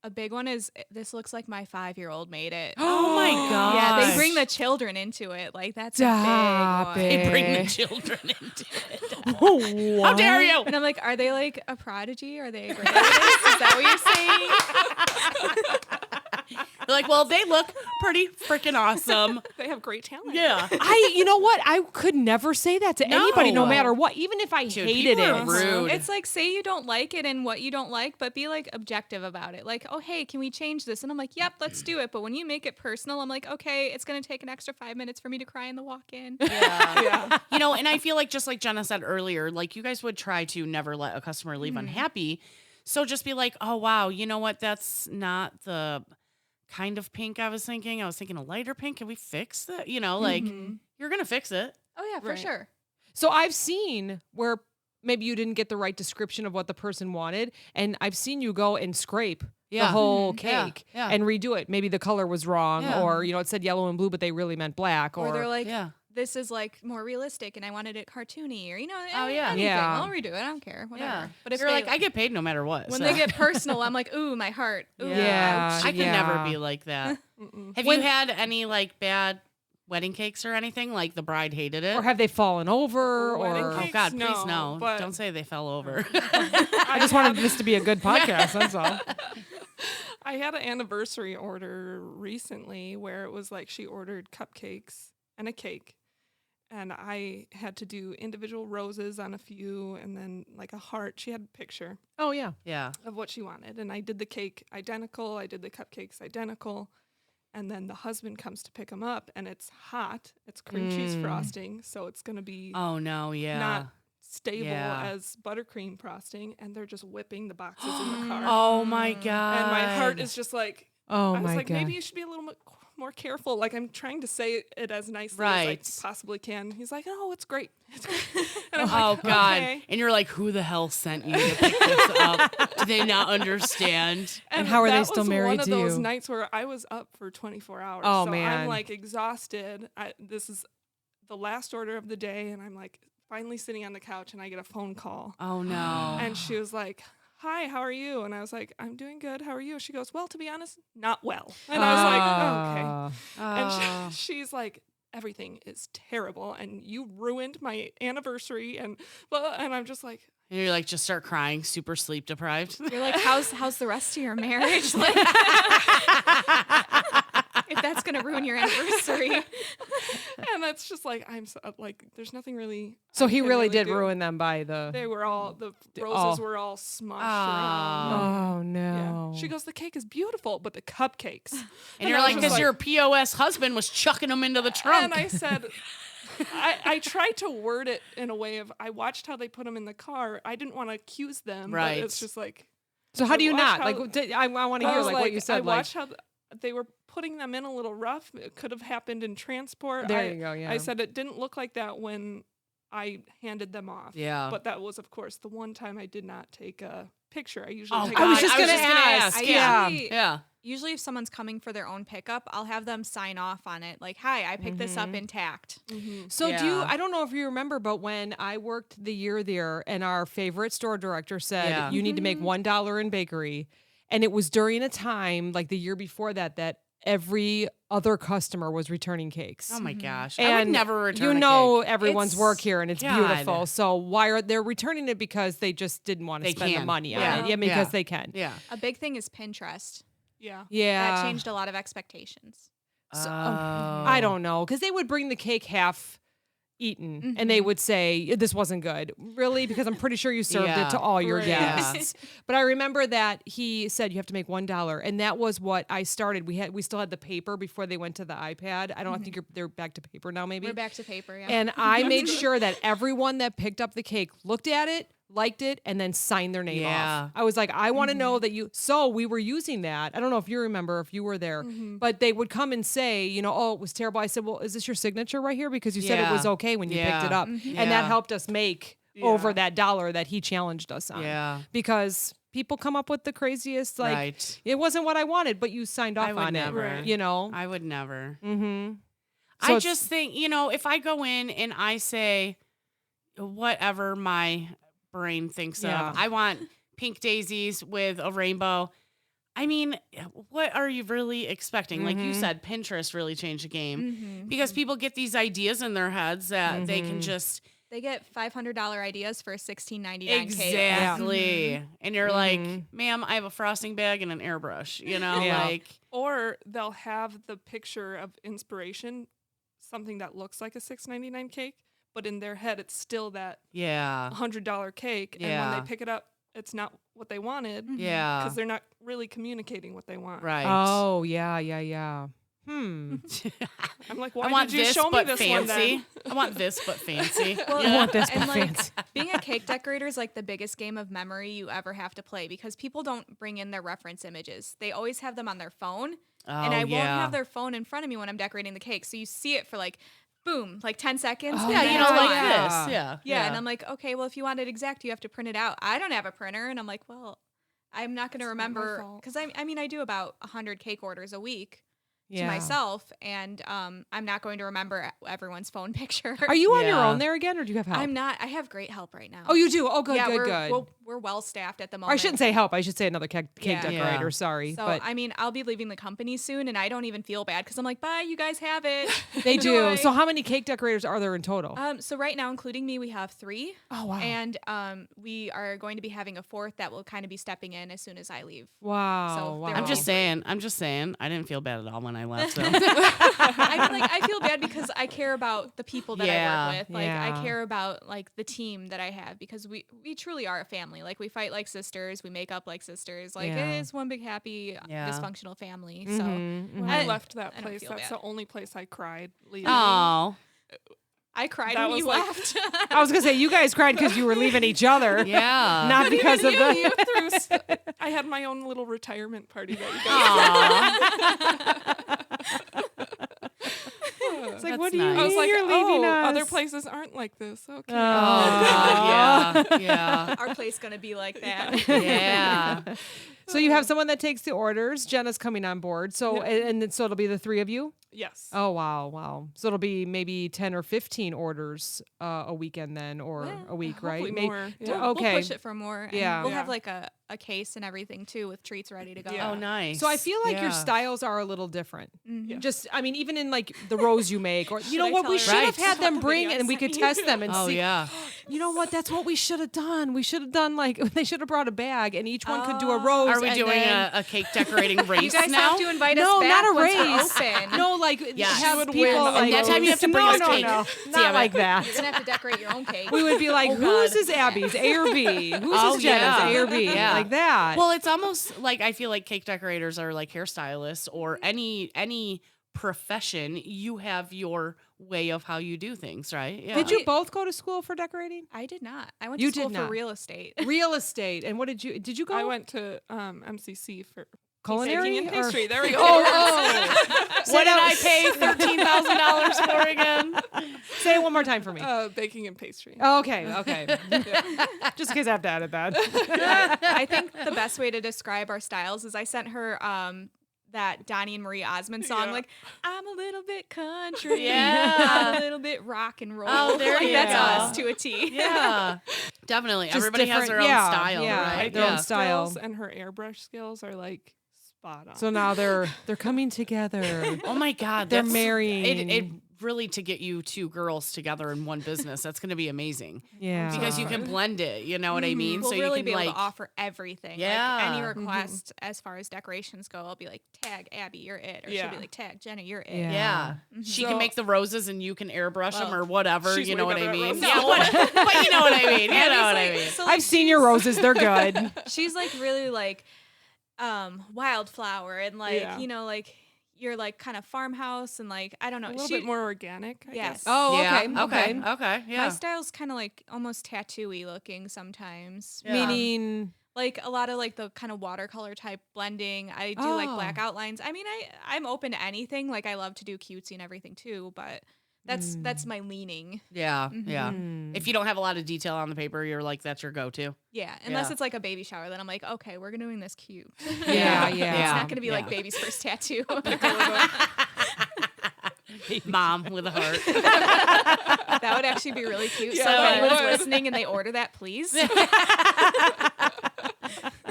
A big one is this looks like my 5-year-old made it. Oh my god. Yeah, they bring the children into it. Like that's Stop a big one. They bring the Eh. children into it. How How dare you? And I'm like, are they like a prodigy? Are they a great artist? Is that what you're saying? They're like, well, they look pretty freaking awesome. They have great talent. Yeah. You know what? I could never say that to anybody, no No. matter what, even if I Dude, hated people it. are rude. It's like, say you don't like it and what you don't like, but be like objective about it. Like, oh, hey, can we change this? And I'm like, yep, let's do it. But when you make it personal, I'm like, okay, it's going to take an extra 5 minutes for me to cry in the walk-in. Yeah. Yeah. You know, and I feel like just like Jenna said earlier, like you guys would try to never let a customer leave unhappy. So just be like, oh, wow, you know what? That's not the kind of pink I was thinking. I was thinking a lighter pink. Can we fix that? You know, like you're going to fix it. Oh, yeah, for Right. sure. So I've seen where maybe you didn't get the right description of what the person wanted, and I've seen you go and scrape the Yeah. whole Yeah, cake yeah. and redo it. Maybe the color was wrong, Yeah. or it said yellow and blue, but they really meant black. Or they're like, Yeah. this is like more realistic and I wanted it cartoony or, Oh, yeah. anything. Yeah. I'll redo it. I don't care. Whatever. Yeah. But if you're they, like, I get paid no matter what. when so. they get personal, I'm like, ooh, my heart. Ooh, Yeah. ouch. I could never be like that. Have When- you had any like bad wedding cakes or anything? Like the bride hated it? or have they fallen over? Wedding Or Oh cake? God, please No, no. but- Don't say they fell over. I just wanted this to be a good podcast. That's all. I had an anniversary order recently where it was like she ordered cupcakes and a cake. And I had to do individual roses on a few and then like a heart. She had a picture Oh yeah. Yeah. of what she wanted. And I did the cake identical. I did the cupcakes identical. And then the husband comes to pick them up and it's hot. It's cream cheese frosting. So it's going to be Oh no, yeah. not stable Yeah. as buttercream frosting, and they're just whipping the boxes in the car. Oh my God. And my heart is just like, Oh I was my like, God. maybe you should be a little bit more careful. Like, I'm trying to say it as nicely Right. as I possibly can. He's like, oh, it's great. It's great. And I'm Oh like, God. okay. And you're like, who the hell sent you to pick this up? Do they not understand? And how are they that still was married one of to those you? nights where I was up for 24 hours. Oh, so man. I'm like exhausted. This is the last order of the day, and I'm like finally sitting on the couch, and I get a phone call. Oh no. And she was like, hi, how are you? And I was like, I'm doing good. How are you? She goes, well, to be honest, not well. And I was like, oh, okay. Oh. And she's like, everything is terrible, and you ruined my anniversary, and I'm just like, And you're like, just start crying, super sleep deprived. You're like, how's the rest of your marriage? Like, if that's gonna ruin your anniversary. and that's just like, I'm so, like, there's nothing really. So I he can really did do. ruin them by the. They were all, the all- roses were all smushed around. Oh no. Yeah. She goes, the cake is beautiful, but the cupcakes. And you're I was like, just because your POS husband was chucking them into the trunk. And I said, I tried to word it in a way of, I watched how they put them in the car. I didn't want to accuse them. Right. But it's just like. So how do you watched not? how- Like, I want to I hear was like what you said. I Like, watched how they were putting them in a little rough. It could have happened in transport. there you go. Yeah. I said it didn't look like that when I handed them off. Yeah. But that was, of course, the one time I did not take a picture. I usually Oh, take I was a just gonna picture. ask. I Yeah. Yeah. Usually if someone's coming for their own pickup, I'll have them sign off on it. Like, hi, I picked this up intact. So do you, Yeah. I don't know if you remember, but when I worked the year there and our favorite store director said, Yeah. you need to make $1 in bakery. And it was during a time like the year before that every other customer was returning cakes. Oh my gosh. I would never return You a know cake. everyone's It's- work here and it's God. beautiful. So they're returning it because they just didn't want to They spend the can. money on Yeah. it. Yeah, because Yeah. they can. Yeah. A big thing is Pinterest. Yeah. Yeah. That changed a lot of expectations. So, Oh. I don't know, because they would bring the cake half eaten and they would say this wasn't good. Really? Because I'm pretty sure you served Yeah. it to all your Right. guests. But I remember that he said you have to make $1, and that was what I started. We still had the paper before they went to the iPad. I don't think they're back to paper now. Maybe We're back to paper, yeah. And I made sure that everyone that picked up the cake looked at it, liked it, and then signed their name Yeah. off. I was like, I want to know that you. So we were using that. I don't know if you remember, if you were there, but they would come and say, you know, oh, it was terrible. I said, well, is this your signature right here? Because you said it Yeah. was okay when you picked it Yeah. up, and Yeah. that helped us make over that $1 that he challenged us on. Yeah. Because people come up with the craziest, like, Right. it wasn't what I wanted, but you signed off I would on never. it. You know. I would never. Mm-hmm. I just think, if I go in and I say whatever my brain thinks Yeah. of, I want pink daisies with a rainbow. I mean, what are you really expecting? Like you said, Pinterest really changed the game because people get these ideas in their heads that they can just They get $500 ideas for a $16.99 cake. exactly. And you're like, ma'am, I have a frosting bag and an airbrush. Yeah. Like Or they'll have the picture of inspiration, something that looks like a $6.99 cake, but in their head it's still that yeah, $100 cake. And Yeah. when they pick it up, it's not what they wanted yeah, because they're not really communicating what they want. right. Oh yeah. I'm like, why I want did you this show me but this fancy. one then? I want this but fancy. Well, I want this and but like fancy. being a cake decorator is like the biggest game of memory you ever have to play because people don't bring in their reference images. They always have them on their phone, and I won't have their phone in front of me when I'm decorating the cake. So you see it for like, boom, like 10 seconds. Oh, and Yeah, then you it's know, like yeah. this. Yeah. Yeah, and I'm like, okay, well, if you want it exact, you have to print it out. I don't have a printer, and I'm like, well, I'm not going to It's not my remember fault. because I mean, I do about 100 cake orders a week Yeah. to myself, and I'm not going to remember everyone's phone picture. Are you on your Yeah. own there again, or do you have help? I'm not. I have great help right now. Oh, you do. Oh, good, yeah, good. we're well staffed at the Or moment. I shouldn't say help. I should say another cake Yeah. decorator. Yeah. Sorry, So but I mean, I'll be leaving the company soon, and I don't even feel bad because I'm like, bye, you guys have it. they do. Enjoy. So how many cake decorators are there in total? So right now, including me, we have 3. Oh, wow. And we are going to be having a 4th that will kind of be stepping in as soon as I leave. Wow. So wow. there I'm will just saying. I didn't feel bad at all when I left. So. I mean, like, I feel bad because I care about the people that I Yeah. work with. Like, Yeah. I care about like the team that I have because we truly are a family. Like, we fight like sisters, we make up like sisters. Like, Yeah. it is one big happy Yeah. dysfunctional family. So Mhm, When mhm. I I- left that I don't place, feel that's bad. the only place I cried leaving. Oh, I cried That when you was like- left. I was gonna say you guys cried because you were leaving each other. Yeah. Not because of the. You threw I had my own little retirement party that you guys. It's like, That's what do you nice. mean I was like, you're leaving us? other places aren't like this. Okay. Oh, God. Yeah. Yeah. Our place gonna be like that. Yeah. So you have someone that takes the orders. Jenna's coming on board. So Yeah. and then so it'll be the three of you. Yes. Oh wow. So it'll be maybe 10 or 15 orders a weekend then, or Well, a week, right? Hopefully May- more. d- Yeah. Okay. We'll push it for more. And Yeah. We'll Yeah. have like a case and everything too with treats ready to go. Yeah. Oh, nice. So I feel like your Yeah. styles are a little different. Mhm. Yeah. Just, I mean, even in like the rows you make, or you Should know I what, tell we her? should have Right. had them The bring video I and we could sent you. test them and Oh, see. yeah. You know what? That's what we should have done. We should have done like they should have brought a bag and each one could do a rose. Are we and doing then- a cake decorating race You guys now? have to invite No, us back not a once race. we're open. No, like Yes. have She would people win a like And that time you have to bring no, us no, cake. no, Damn not it. like that. You're gonna have to decorate your own cake. We would be like, Oh, whose God. is Abby's, A or B? Whose Oh, is Jenna's, yeah. A or B? Yeah. Like that. Well, it's almost like I feel like cake decorators are like hairstylists or any profession. You have your way of how you do things, right? Yeah. Did you both go to school for decorating? I did not. I went You to school did for not. real estate. Real estate. And what did you go? I went to MCC for culinary baking and or- pastry. There we go. Oh, What did I pay $13,000 for again? Say it one more time for me. Baking and pastry. Okay. Just in case I have to edit that. I think the best way to describe our styles is I sent her that Donnie and Marie Osmond song, Yeah. like, I'm a little bit country. Yeah. I'm a little bit rock and roll. Oh, there Like, you that's go. us to a T. Yeah, definitely. Just Everybody has their different- own yeah, style, yeah. right? Their own Yeah. style. Skills and her airbrush skills are like spot on. So now they're coming together. Oh my God, They're that's- marrying. It really to get you two girls together in one business. That's going to be amazing Yeah. because you can blend it. You know what I mean? We'll so really you be can able like to offer everything. Yeah. Like any request as far as decorations go, I'll be like, tag Abby, you're it. Or she'll Yeah. be like, tag Jenna, you're it. Yeah. Yeah, she can So- make the roses and you can airbrush them Well, or whatever. she's You know way what I better at mean? roses. Yeah, No. but you know what I mean. You know what I mean. So, I've seen your roses. They're good. she's like really like wildflower and like, Yeah. you know, like you're like kind of farmhouse and like, I don't know. a little bit more organic, I Yes. guess. Oh, Yeah, okay. okay. Yeah. My style's kind of like almost tattoo-y looking sometimes. Yeah. Meaning, Like a lot of like the kind of watercolor type blending. I do like black Oh. outlines. I mean, I'm open to anything. Like I love to do cutesy and everything too, but that's my leaning. Yeah, yeah. Mm. If you don't have a lot of detail on the paper, you're like, that's your go-to. Yeah, unless Yeah. it's like a baby shower, then I'm like, okay, we're doing this cute. Yeah, It's yeah. not gonna be like Yeah. baby's first tattoo. Mom with a heart. That would actually be really cute. Yeah, So if that anyone's would. listening and they order that, please. If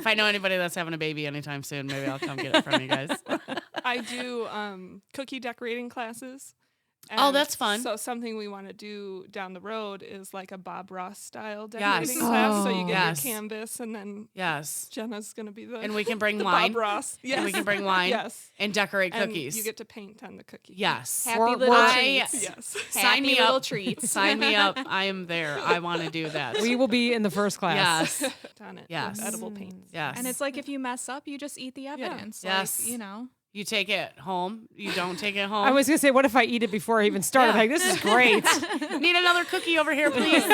I know anybody that's having a baby anytime soon, maybe I'll come get it from you guys. I do cookie decorating classes. Oh, And that's fun. So something we want to do down the road is like a Bob Ross style Yes. decorating class. So you get Yes. your canvas, and then Yes. Jenna's gonna be the And we can bring the wine. Bob Ross. Yes. And we can bring wine Yes. and decorate And cookies. you get to paint on the cookie. yes. Happy We're- little we're- treats. Yes. Sign Happy me little up. treats. Sign me up. I am there. I want to do that. we will be in the first class. Yes. On it. Yes. With edible paints. Yes. And it's like if you mess up, you just eat the evidence. Yes. Like, you know. you take it home. You don't take it home. I was gonna say, what if I eat it before I even started? Yeah. Like, this is great. Need another cookie over here, please.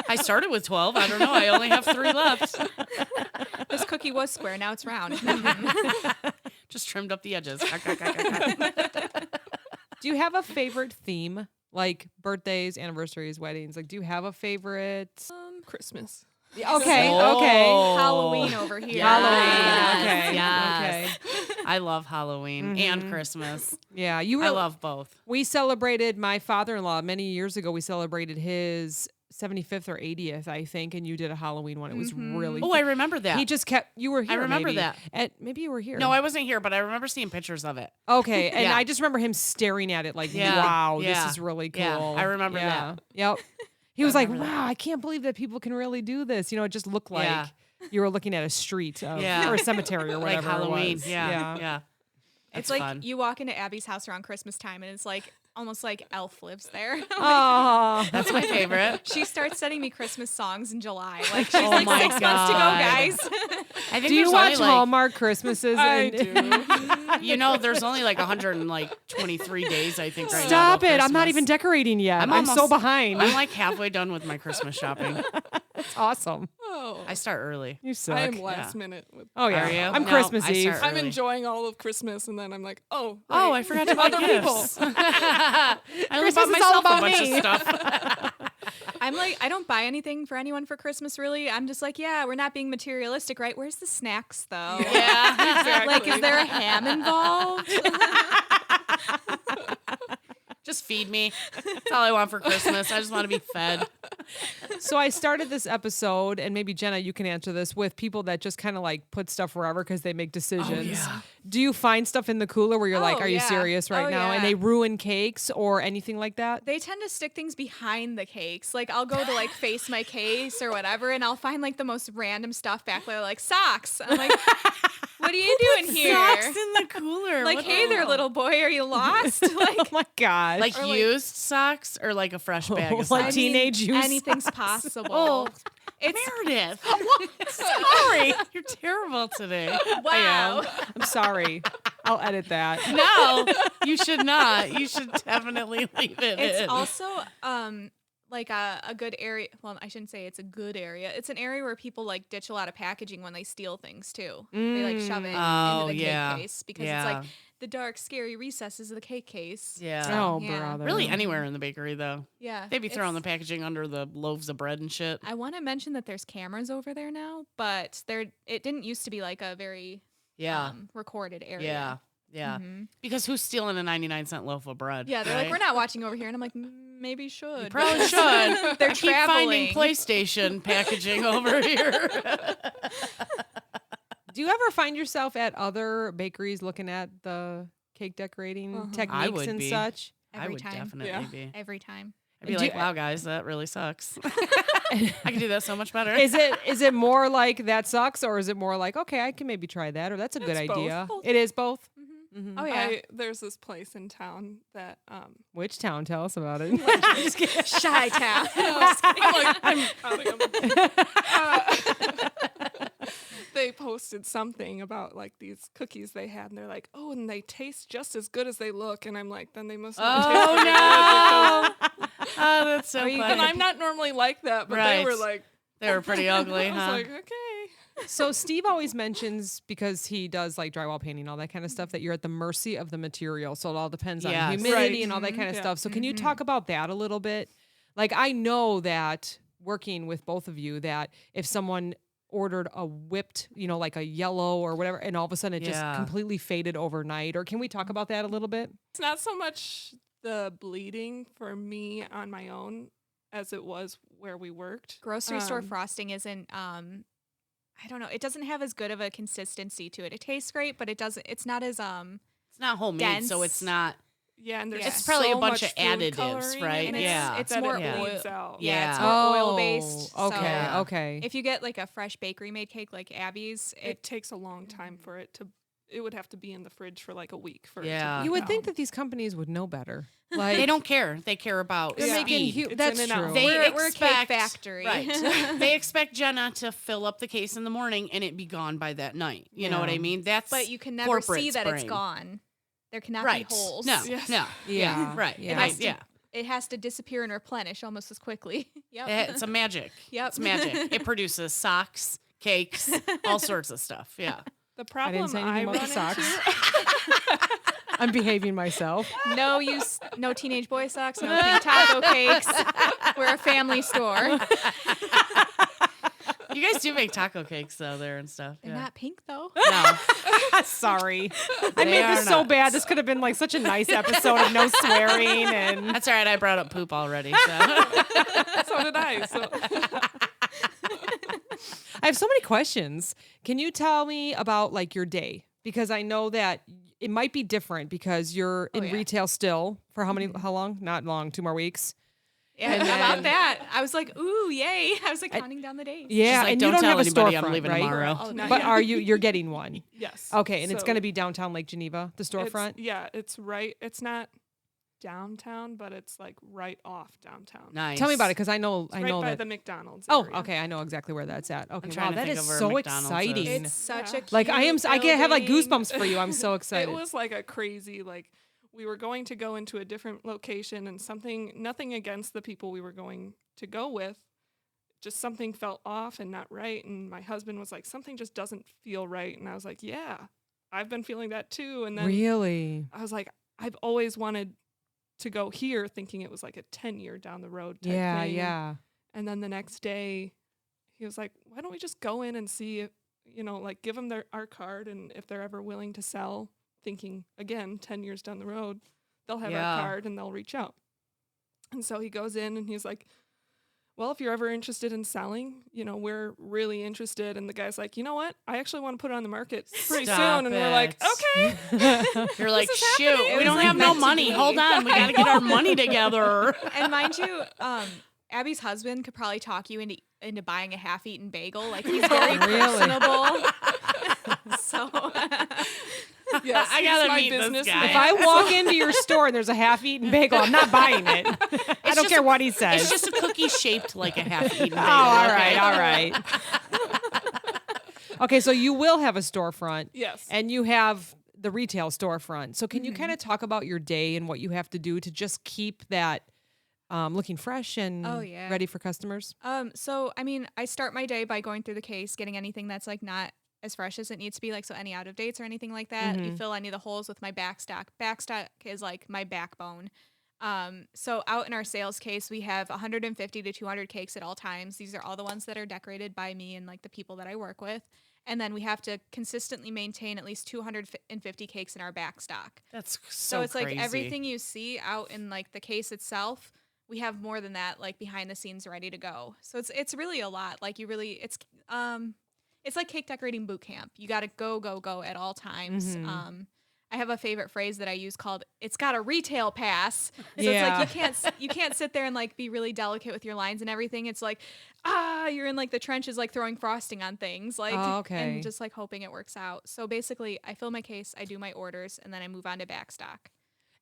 I started with 12. I don't know. I only have 3 left. This cookie was square, now it's round. Just trimmed up the edges. Do you have a favorite theme? Like birthdays, anniversaries, weddings. Like, do you have a favorite? Christmas. Okay, Oh. okay. Halloween over here. Halloween. Okay. Yes. Okay. I love Halloween and Christmas. Yeah, you were. I love both. We celebrated my father-in-law many years ago. We celebrated his 75th or 80th, I think, and you did a Halloween one. It was really. Oh, I remember that. He just kept. You were here. remember maybe. that. And maybe you were here. No, I wasn't here, but I remember seeing pictures of it. Okay, and Yeah. I just remember him staring at it like, Yeah, "Wow, yeah, this is really cool." yeah, I remember yeah. that. Yep. He was like, remember that. "Wow, I can't believe that people can really do this." You know, it just looked like Yeah. you were looking at a street of, Yeah. or a cemetery or Like whatever. Halloween. It was. Yeah. Yeah. It's That's like fun. you walk into Abby's house around Christmas time and it's like almost like Elf lives there. Oh, That's my favorite. She starts sending me Christmas songs in July. Like she's Oh like my 6 months to go, God. guys. I think do you there's watch only, like, Hallmark Christmases? I and do. There's only like 123 days, I think. Right now Stop till it. I'm not Christmas. even decorating yet. I'm so almost- behind. I'm like halfway done with my Christmas shopping. That's awesome. Oh, I start early. You suck. I am last minute. With, Oh, yeah. Are you? I'm No, Christmas I Eve. start I'm early. enjoying all of Christmas, and then I'm like, Oh, right. I forgot to buy Other people. gifts. I only Christmas bought is all myself a about bunch me. of stuff. I'm like, I don't buy anything for anyone for Christmas, really. I'm just like, yeah, we're not being materialistic, right? Where's the snacks, though? Yeah, exactly. Like, is there a ham involved? Just feed me. That's all I want for Christmas. I just want to be fed. So I started this episode, and maybe Jenna, you can answer this, with people that just kind of like put stuff wherever because they make decisions. Do you find stuff in the cooler where you're like, Oh, are you yeah. serious right Oh, now? And yeah. they ruin cakes or anything like that? They tend to stick things behind the cakes. Like, I'll go to like face my case or whatever, and I'll find like the most random stuff back there, like socks. I'm like, what are you doing here? Socks in the cooler. Like, What hey the there, hell? little boy, are you lost? Oh my God. Like Or, like- used socks or like a fresh bag of Like socks? teenage use anything's socks. possible. Oh, It's Meredith. Sorry. You're terrible today. wow. I'm sorry. I'll edit that. No, you should not. You should definitely leave it It's in. also like a good area. Well, I shouldn't say it's a good area. It's an area where people like ditch a lot of packaging when they steal things too. They like shove it Oh, into the yeah. cake case because Yeah. it's like the dark, scary recesses of the cake case. Yeah. Oh, Yeah. brother. Really anywhere in the bakery, though. Yeah. They'd be throwing the it's- packaging under the loaves of bread and shit. I want to mention that there's cameras over there now, but it didn't used to be like a very Yeah. recorded area. Yeah. Yeah. Mhm. Because who's stealing a 99-cent loaf of bread? Yeah, they're right? like, we're not watching over here. And I'm like, maybe should. You probably should. They're I keep finding traveling. PlayStation packaging over here. Do you ever find yourself at other bakeries looking at the cake decorating techniques I would and be. such? I Every would time. definitely Yeah. be. Every time. I'd be Do like, you- wow, guys, that really sucks. I can do that so much better. Is it more like that sucks, or is it more like, okay, I can maybe try that, or that's a good It's both. idea? Both. It is both. Oh yeah. There's this place in town that Which town? Tell us about it. Shy town. I'm outing them. They posted something about like these cookies they had, and they're like, oh, and they taste just as good as they look, and I'm like, then they must not taste Oh, very no. Oh, that's so Are you funny. good. And I'm not normally like that, but they were Right. like, They were pretty ugly, I was huh? like, okay. So Steve always mentions, because he does like drywall painting, all that kind of stuff, that you're at the mercy of the material. So it all depends on Yes. humidity Right. and all that kind of Yeah. stuff. So can you talk about that a little bit? Like, I know that working with both of you, that if someone ordered a whipped, like a yellow or whatever, and all of a sudden it just Yeah. completely faded overnight, or can we talk about that a little bit? It's not so much the bleeding for me on my own as it was where we worked. Grocery store Um, frosting isn't I don't know. It doesn't have as good of a consistency to it. It tastes great, but it's not as It's not homemade, so it's dense. not. Yeah, and there's It's probably a so bunch much of food additives, coloring right? in it Yeah. it's that more it oil- bleeds out. Yeah, it's Yeah. more oil based. Okay, Yeah. okay. If you get like a fresh bakery made cake like Abby's, It takes a long time for it to. It would have to be in the fridge for like a week for Yeah. it to You would out. think that these companies would know better. Like, They don't care. They care about they're Yeah. making speed. It's that's in and out. true. They We're a expect, cake factory. Right. They expect Jenna to fill up the case in the morning and it be gone by that night. You know what I Yeah. mean? That's but you can never corporate see that it's brain. gone. There cannot Right. be holes. No. Yes. No. Yeah. Right. Yeah. Right. Yeah. It has to disappear and replenish almost as quickly. Yep. It's a magic. Yep. It's magic. It produces socks, cakes, all sorts of stuff. Yeah. The I problem didn't say I anything run about the into. socks. I'm behaving myself. No teenage boy socks, no pink taco cakes. We're a family store. You guys do make taco cakes though there and stuff. They're Yeah. not pink though. No. Sorry. I They made are this so not. bad. This could have been like such a nice episode of no swearing and That's all right. I brought up poop already. So. So did I. So I have so many questions. Can you tell me about like your day? Because I know that it might be different because you're in yeah. retail still for how long? Not long, 2 more weeks. Yeah, And about then- that. I was like, ooh, yay. I was like counting down the days. Yeah, She's like, and don't you don't tell have a anybody storefront, I'm leaving right? tomorrow. Oh, Not But yet. you're getting one? yes. Okay, and it's So going to be downtown Lake Geneva, the it's- storefront? Yeah, it's right. It's not. downtown, but it's like right off downtown. Nice. Tell me about it, because I know It's I right know by that. the McDonald's Oh, area. okay, I know exactly where that's at. Okay, trying wow, to that think is of where so McDonald's is. exciting. It's such Yeah. a cute Like I get have like building. goosebumps for you. I'm so excited. It was like a crazy, like, we were going to go into a different location, and nothing against the people we were going to go with, just something felt off and not right. And my husband was like, something just doesn't feel right. And I was like, yeah, I've been feeling that too. And then Really? I was like, I've always wanted to go here, thinking it was like a 10-year down the road type Yeah, thing. yeah. And then the next day, he was like, why don't we just go in and see if, like, give them our card, and if they're ever willing to sell, thinking, again, 10 years down the road, they'll have Yeah. our card and they'll reach out. And so he goes in and he's like, well, if you're ever interested in selling, we're really interested. And the guy's like, you know what? I actually want to put it on the market pretty Stop soon. And we're like, it. okay. You're like, is shoot, happening. It we was, don't like, have no meant to money. be. Hold on. We got to get our money together. And mind you, Abby's husband could probably talk you into buying a half-eaten bagel. Like, he's very Really? personable. So Yes, I he's gotta my meet this business guy. man. If I walk into your store and there's a half-eaten bagel, I'm not buying it. I don't just care a- what he says. It's just a cookie shaped like a half-eaten bagel. Oh, all okay? right, all right. Okay, so you will have a storefront. Yes. And you have the retail storefront. So can you kind of talk about your day and what you have to do to just keep that looking fresh and Oh, yeah. ready for customers? So I mean, I start my day by going through the case, getting anything that's like not as fresh as it needs to be, like so any out of dates or anything like that. You fill any of the holes with my backstock. Backstock is like my backbone. So out in our sales case, we have 150 to 200 cakes at all times. These are all the ones that are decorated by me and like the people that I work with. And then we have to consistently maintain at least 250 cakes in our backstock. That's So so it's crazy. like everything you see out in like the case itself, we have more than that, like behind the scenes ready to go. So it's really a lot. Like it's like cake decorating boot camp. You got to go at all times. I have a favorite phrase that I use called "It's got a retail pass." So Yeah. it's like you can't sit there and like be really delicate with your lines and everything. It's like you're in like the trenches, like throwing frosting on things, like Oh, okay. and just like hoping it works out. So basically, I fill my case, I do my orders, and then I move on to backstock.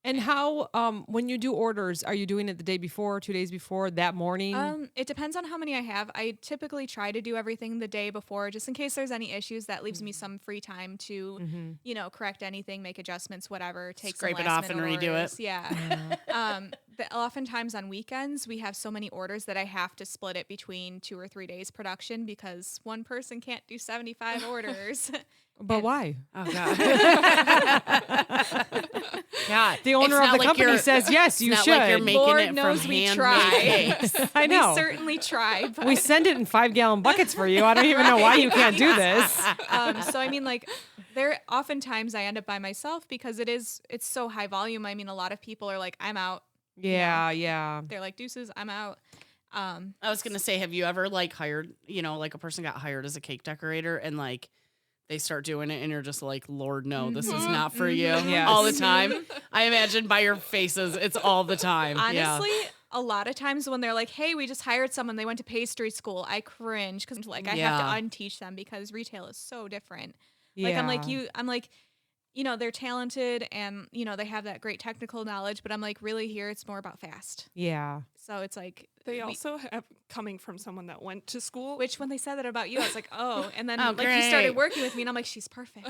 And how, when you do orders, are you doing it the day before, 2 days before, that morning? It depends on how many I have. I typically try to do everything the day before, just in case there's any issues. That leaves me some free time to, correct anything, make adjustments, whatever. Take Scrape some it off and last-minute redo it. orders. Yeah. Oftentimes on weekends, we have so many orders that I have to split it between 2 or 3 days production because one person can't do 75 orders. But why? Oh, God. Yeah, the owner It's of not the like company you're- says, yes, you It's should. not like you're making Lord it knows from we handmade try. cakes. I know. We certainly try. But We send it in 5-gallon buckets for you. I don't even know why you can't do this. So I mean, like, there oftentimes I end up by myself because it's so high volume. I mean, a lot of people are like, I'm out. Yeah, yeah. They're like, deuces, I'm out. I was going to say, have you ever like hired, like a person got hired as a cake decorator and like they start doing it and you're just like, Lord, no, this is not for you Yes. all the time. I imagine by your faces, it's all the time. Honestly, a lot of times when they're like, hey, we just hired someone, they went to pastry school, I cringe because like I have to unteach them because retail is so different. Like I'm like, they're talented and, they have that great technical knowledge, but I'm like, really here, it's more about fast. Yeah. So it's like, They also have, coming from someone that went to school. which when they said that about you, I was like, oh, and then Oh, like he started great. working with me and I'm like, she's perfect.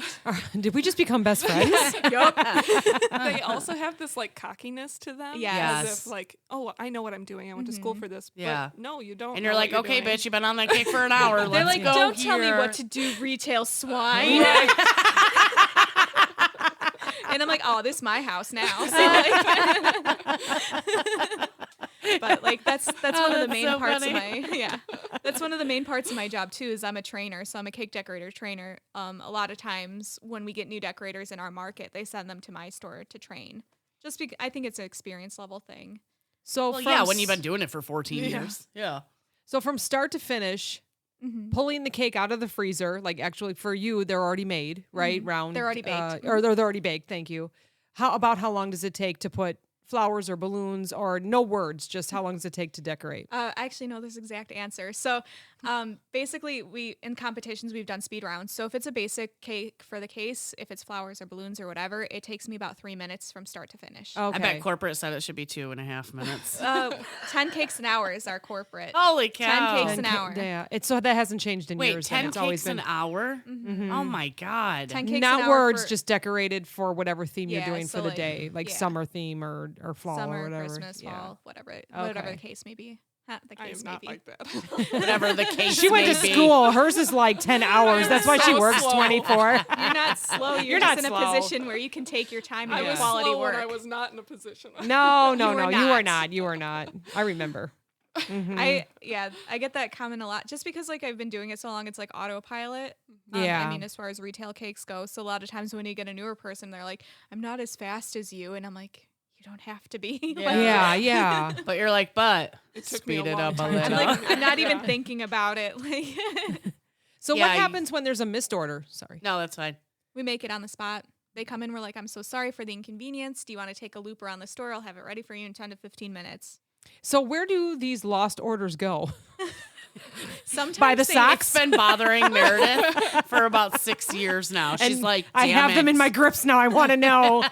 Did we just become best friends? They also have this like cockiness to them. Yes. As if like, oh, I know what I'm doing. I went to school for this. Yeah. But no, you don't. And you're know like, what okay, doing. bitch, you've been on that cake for an hour. They're Let's like, go don't tell me here." what to do, retail swine. And I'm like, oh, this is my house now. So but like that's one of the that's main so parts funny. of my that's one of the main parts of my job too. Is I'm a trainer, so I'm a cake decorator trainer. A lot of times when we get new decorators in our market, they send them to my store to train. Just because I think it's an experience level thing. So Well, from yeah, when you've been doing it for 14 Yeah. years. Yeah. So from start to finish, pulling the cake out of the freezer, like actually for you, they're already made, right? Round. They're already baked. Or they're already baked. Thank you. How long does it take to put flowers or balloons or no words? Just how long does it take to decorate? I actually know this exact answer. So Basically, in competitions we've done speed rounds. So if it's a basic cake for the case, if it's flowers or balloons or whatever, it takes me about 3 minutes from start to finish. Okay. I bet corporate said it should be 2.5 minutes. 10 cakes an hour is our corporate. Holy cow. 10 cakes an hour. Yeah. So that hasn't changed in Wait, years. 10 It's always cakes an been hour? Oh my God. 10 cakes not an hour words, for just decorated for whatever theme you're Yeah, doing so for the like- day, like yeah. summer theme or fall summer, or whatever. Christmas, Yeah. fall, whatever Okay. the case may be. The I case am may not be. like that. Whatever the case She went may to be. school. Hers is like 10 hours. That's why she so works slow. 24. You're not slow. You're, not just in slow. a position where you can take your time and I do was quality slow work. when I was not in a position. No, You were you are not. not. You are not. I remember. I get that comment a lot just because like I've been doing it so long. It's like autopilot. Yeah. I mean, as far as retail cakes go, so a lot of times when you get a newer person, they're like, "I'm not as fast as you," and I'm like, "You don't have to be." Yeah. Yeah. But you're like, but It took me a speed it long up a time to little. I'm learn. like, I'm not even Yeah. thinking about it. Like, So Yeah, what you- happens when there's a missed order? Sorry. No, that's fine. we make it on the spot. They come in, we're like, "I'm so sorry for the inconvenience. Do you want to take a loop around the store? I'll have it ready for you in 10 to 15 minutes." So where do these lost orders go? Sometimes By the they- socks? It's been bothering Meredith for about 6 years now. She's And like, I "Damn have them in it." my grips now. I want to know.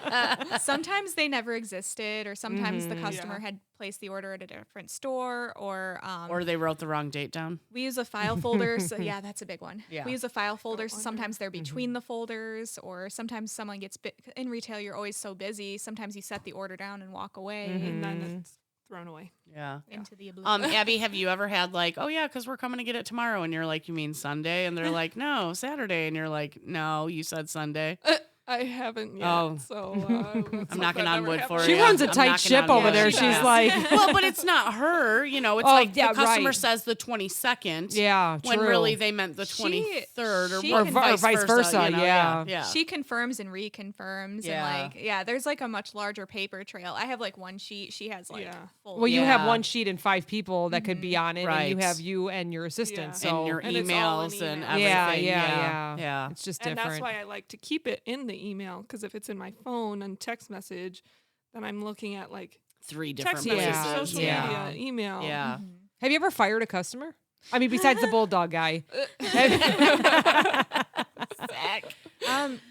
Sometimes they never existed, or sometimes the Mhm. customer Yeah. had placed the order at a different store, or Or they wrote the wrong date down. we use a file folder. So yeah, that's a big one. Yeah. We use a file folder. So wonder. sometimes they're between the folders, or sometimes someone gets in retail. You're always so busy. Sometimes you set the order down and walk away And then it's thrown away. Yeah. into the oblivion. Abby, have you ever had like, oh yeah, because we're coming to get it tomorrow, and you're like, you mean Sunday? And they're like, no, Saturday, and you're like, no, you said Sunday. I haven't yet. Oh. So I'm knocking on wood for She you. runs a I'm tight knocking ship on over wood. there. She She's does. like, Well, but it's not her. You know, it's Oh, like yeah, the customer right. says the 22nd. yeah, When true. really they meant the She- 23rd she or can- vice versa. You know? yeah. Yeah. She confirms and reconfirms, Yeah. and like, there's like a much larger paper trail. I have like one sheet. She has like Yeah. full. Well, you have Yeah. one sheet and 5 people that could be on it, and you Right. have you and your assistant. Yeah. So and your And it's all in emails and email. everything. yeah, Yeah. Yeah. It's just And different. that's why I like to keep it in the email, because if it's in my phone and text message, then I'm looking at like 3 different text messages. message, messages. social Yeah. media, email. Yeah. Have you ever fired a customer? I mean, besides the bulldog guy.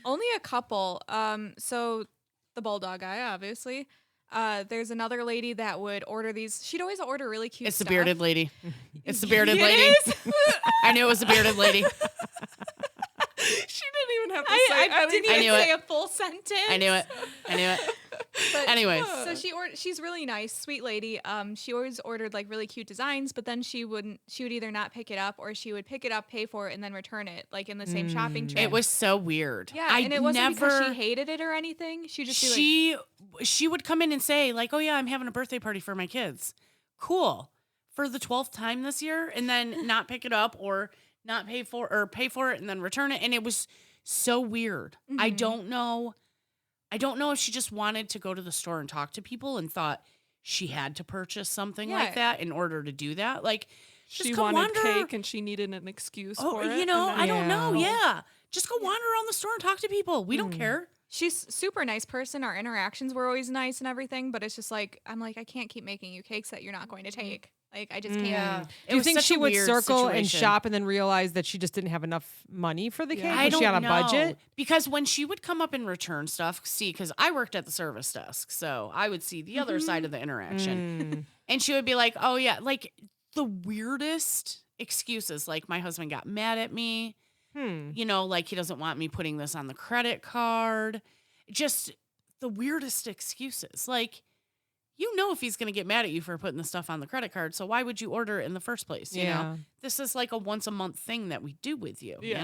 Only a couple. So the bulldog guy, obviously. There's another lady that would order these. She'd always order really cute It's the stuff. bearded lady. It's the bearded It lady. is? I knew it was a bearded lady. She didn't even have to I say didn't I even knew say it. a full sentence. I knew it. I knew it. But- Anyways. So she's really nice, sweet lady. She always ordered like really cute designs, but then she would either not pick it up, or she would pick it up, pay for it, and then return it like in the same shopping trip. It was so weird. yeah, I and it wasn't never, because she hated it or anything. She just be like, she would come in and say like, oh yeah, I'm having a birthday party for my kids. Cool. For the 12th time this year, and then not pick it up or not pay for it and then return it. And it was so weird. I don't know if she just wanted to go to the store and talk to people and thought she had to purchase something like Yeah. that in order to do that. Like, just she go wanted wander. cake and she needed an excuse for it. You know, and then- I don't know. Yeah. Yeah. Just go wander around the store and talk to people. We don't care. she's super nice person. Our interactions were always nice and everything, but it's just like, I'm like, I can't keep making you cakes that you're not going to take. Like, I just can't. Yeah. Do you think she would circle and shop and then realize that she just didn't have enough money for the cake? Yeah. I Was don't she on a know. budget? Because when she would come up and return stuff, because I worked at the service desk, so I would see the other side of the interaction. And she would be like, oh yeah, like the weirdest excuses. Like my husband got mad at me. You know, like he doesn't want me putting this on the credit card. Just the weirdest excuses. Like, you know if he's going to get mad at you for putting the stuff on the credit card, so why would you order it in the first place? You know, this is like a once a month thing that we do with you, Yeah.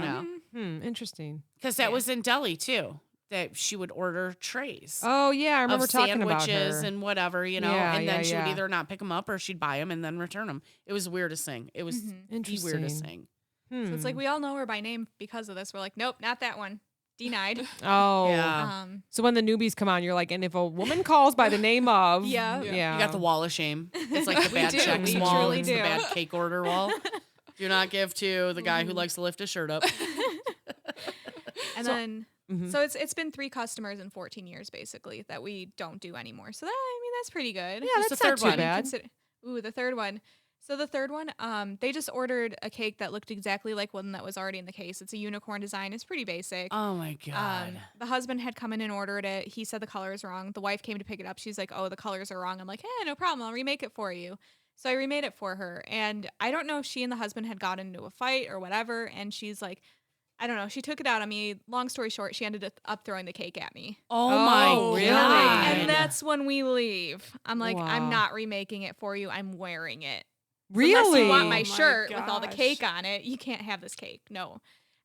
you know? Interesting. Because that was in Delhi too, that she would order trays Oh, yeah. I remember of talking about sandwiches her. and whatever, you know, Yeah, and then yeah, she would yeah. either not pick them up or she'd buy them and then return them. It was the weirdest thing. It was the weirdest Interesting. thing. So it's like, we all know her by name because of this. We're like, nope, not that one. Denied. Oh. Yeah. So when the newbies come on, you're like, and if a woman calls by the name of. Yeah. Yeah. You got the wall of shame. It's like the bad do. checks We wall. truly It's the do. bad cake order wall. Do not give to the guy who likes to lift his shirt up. And then, so it's been 3 customers in 14 years, basically, that we don't do anymore. So that, I mean, that's pretty good. Yeah, Who's that's the not third too one? bad. Ooh, the third one. So the third one, they just ordered a cake that looked exactly like one that was already in the case. It's a unicorn design. It's pretty basic. Oh my God. The husband had come in and ordered it. He said the color is wrong. The wife came to pick it up. She's like, oh, the colors are wrong. I'm like, hey, no problem. I'll remake it for you. So I remade it for her. And I don't know if she and the husband had gotten into a fight or whatever. And she's like, I don't know. She took it out on me. Long story short, she ended up throwing the cake at me. Oh my really? God. And that's when we leave. I'm like, Wow. I'm not remaking it for you. I'm wearing it. Really? Unless you want Oh my my shirt with all the gosh. cake on it, you can't have this cake. No.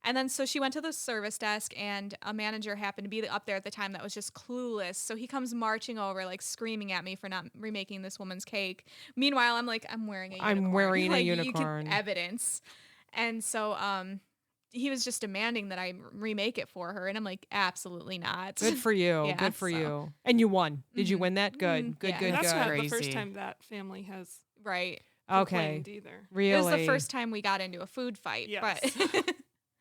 And then so she went to the service desk, and a manager happened to be up there at the time that was just clueless. So he comes marching over, like screaming at me for not remaking this woman's cake. Meanwhile, I'm like, I'm wearing a unicorn. I'm wearing a Like, unicorn. You can evidence. And so he was just demanding that I remake it for her, and I'm like, absolutely not. Good for you. Yeah, Good for so- you. And you won. Did you win that? Good. Mhm. Good, Yeah. good, That's good. not the Crazy. first time that family has Right. Okay. complained either. Really? It was the first time we got into a food fight. Yes. But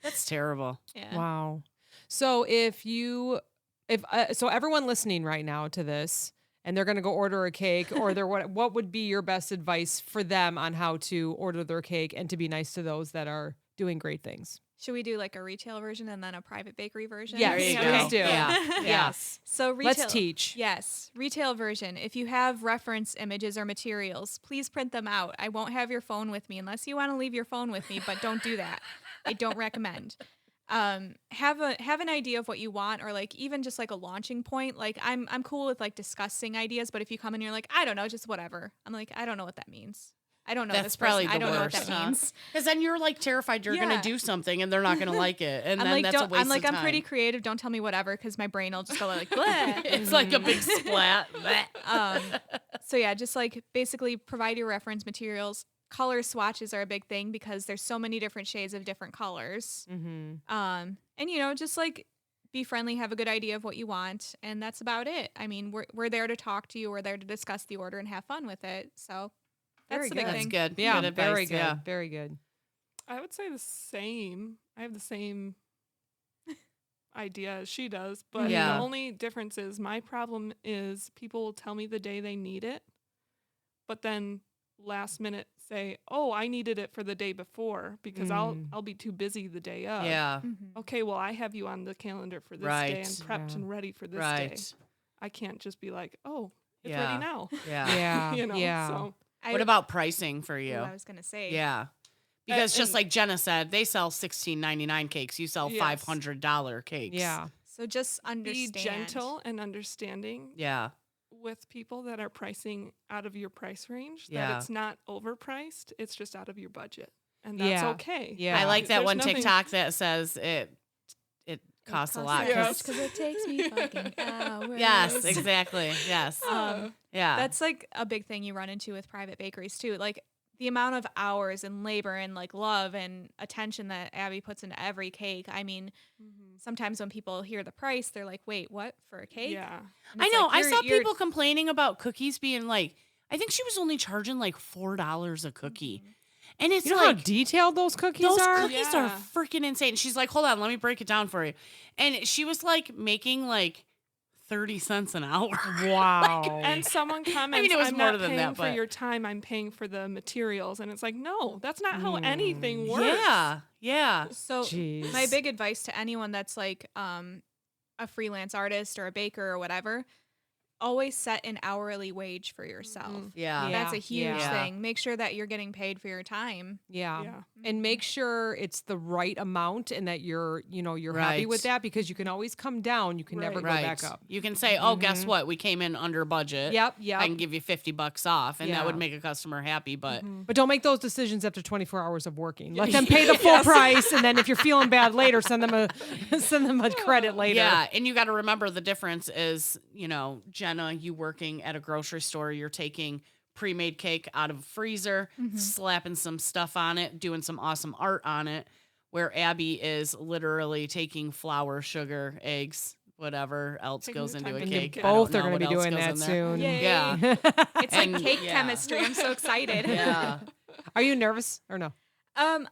That's terrible. yeah. Wow. So so everyone listening right now to this, and they're going to go order a cake, or what would be your best advice for them on how to order their cake and to be nice to those that are doing great things? Should we do like a retail version and then a private bakery version? Yes, There you please go. do. Yeah. Yes. So retail. Let's teach. Yes, retail version. If you have reference images or materials, please print them out. I won't have your phone with me unless you want to leave your phone with me, but don't do that. I don't recommend. Have an idea of what you want, or like even just like a launching point. Like I'm cool with like discussing ideas, but if you come and you're like, I don't know, just whatever. I'm like, I don't know what that means. I don't know That's this person. probably the I don't know what worst, that huh? means. Because then you're like terrified you're Yeah. gonna do something and they're not gonna like it, and I'm then like, that's a don't, waste I'm like, of I'm time. pretty creative. Don't tell me whatever, because my brain will just go like, bleh. It's like a big splat. So yeah, just like basically provide your reference materials. Color swatches are a big thing because there's so many different shades of different colors. Mm-hmm. And just like be friendly, have a good idea of what you want, and that's about it. I mean, we're there to talk to you. We're there to discuss the order and have fun with it. So Very that's the big good. That's thing. good. Yeah, Good advice. very good. Yeah. Very good. I would say the same. I have the same idea as she does, but Yeah. the only difference is my problem is people will tell me the day they need it, but then last minute say, "Oh, I needed it for the day before because I'll be too busy the day of." Yeah. Mhm. Okay, well, I have you on the calendar for this day Right. and prepped Yeah. and ready for this day. Right. I can't just be like, "Oh, it's Yeah. ready now." Yeah. Yeah. You know. Yeah. So What about pricing for you? I was gonna say. Yeah. Because just and- like Jenna said, they sell $16.99 cakes. You sell Yes. $500 cakes. Yeah. So just be understand. gentle and understanding Yeah. with people that are pricing out of your price range. Yeah. That it's not overpriced. It's just out of your budget, and that's Yeah. okay. Yeah. I like that There's one nothing- TikTok that says it costs a lot. Yeah. 'cause- because it takes me fucking hours. Yes, exactly. Yes. Yeah. That's like a big thing you run into with private bakeries too. Like the amount of hours and labor and like love and attention that Abby puts into every cake. I mean, sometimes when people hear the price, they're like, "Wait, what for a cake?" Yeah. And I it's know. like, I you're- saw you're- people complaining about cookies being like, I think she was only charging like $4 a cookie. And it's You know how like, detailed those cookies those are? cookies are Yeah. freaking insane. She's like, hold on, let me break it down for you. And she was like making like 30 cents an hour. Wow. And someone comments, it was "I'm more not than paying that, for but- your time. I'm paying for the materials." And it's like, no, that's not how anything works. Yeah. Yeah. So Jeez. my big advice to anyone that's like a freelance artist or a baker or whatever, always set an hourly wage for yourself. Yeah. Yeah. That's a huge Yeah. thing. Make sure that you're getting paid for your time. Yeah. Yeah. And make sure it's the right amount and that you're happy Right. with that, because you can always come down. You can never go Right. back up. You can say, oh, guess what? We came in under budget. Yep. Yep. I can give you $50 off, and that would Yeah. make a customer happy. But But don't make those decisions after 24 hours of working. Let them pay the full price, and then if you're feeling bad later, send them a credit later. yeah, and you got to remember the difference is, Jenna, you working at a grocery store, you're taking pre-made cake out of a freezer, slapping some stuff on it, doing some awesome art on it, where Abby is literally taking flour, sugar, eggs, whatever else Taking goes the into time a to cake. get I don't Both are know going to what be else doing goes that in there. soon. Yay. Yeah. It's like And- cake yeah. chemistry. I'm so excited. Yeah. Are you nervous or no? I'm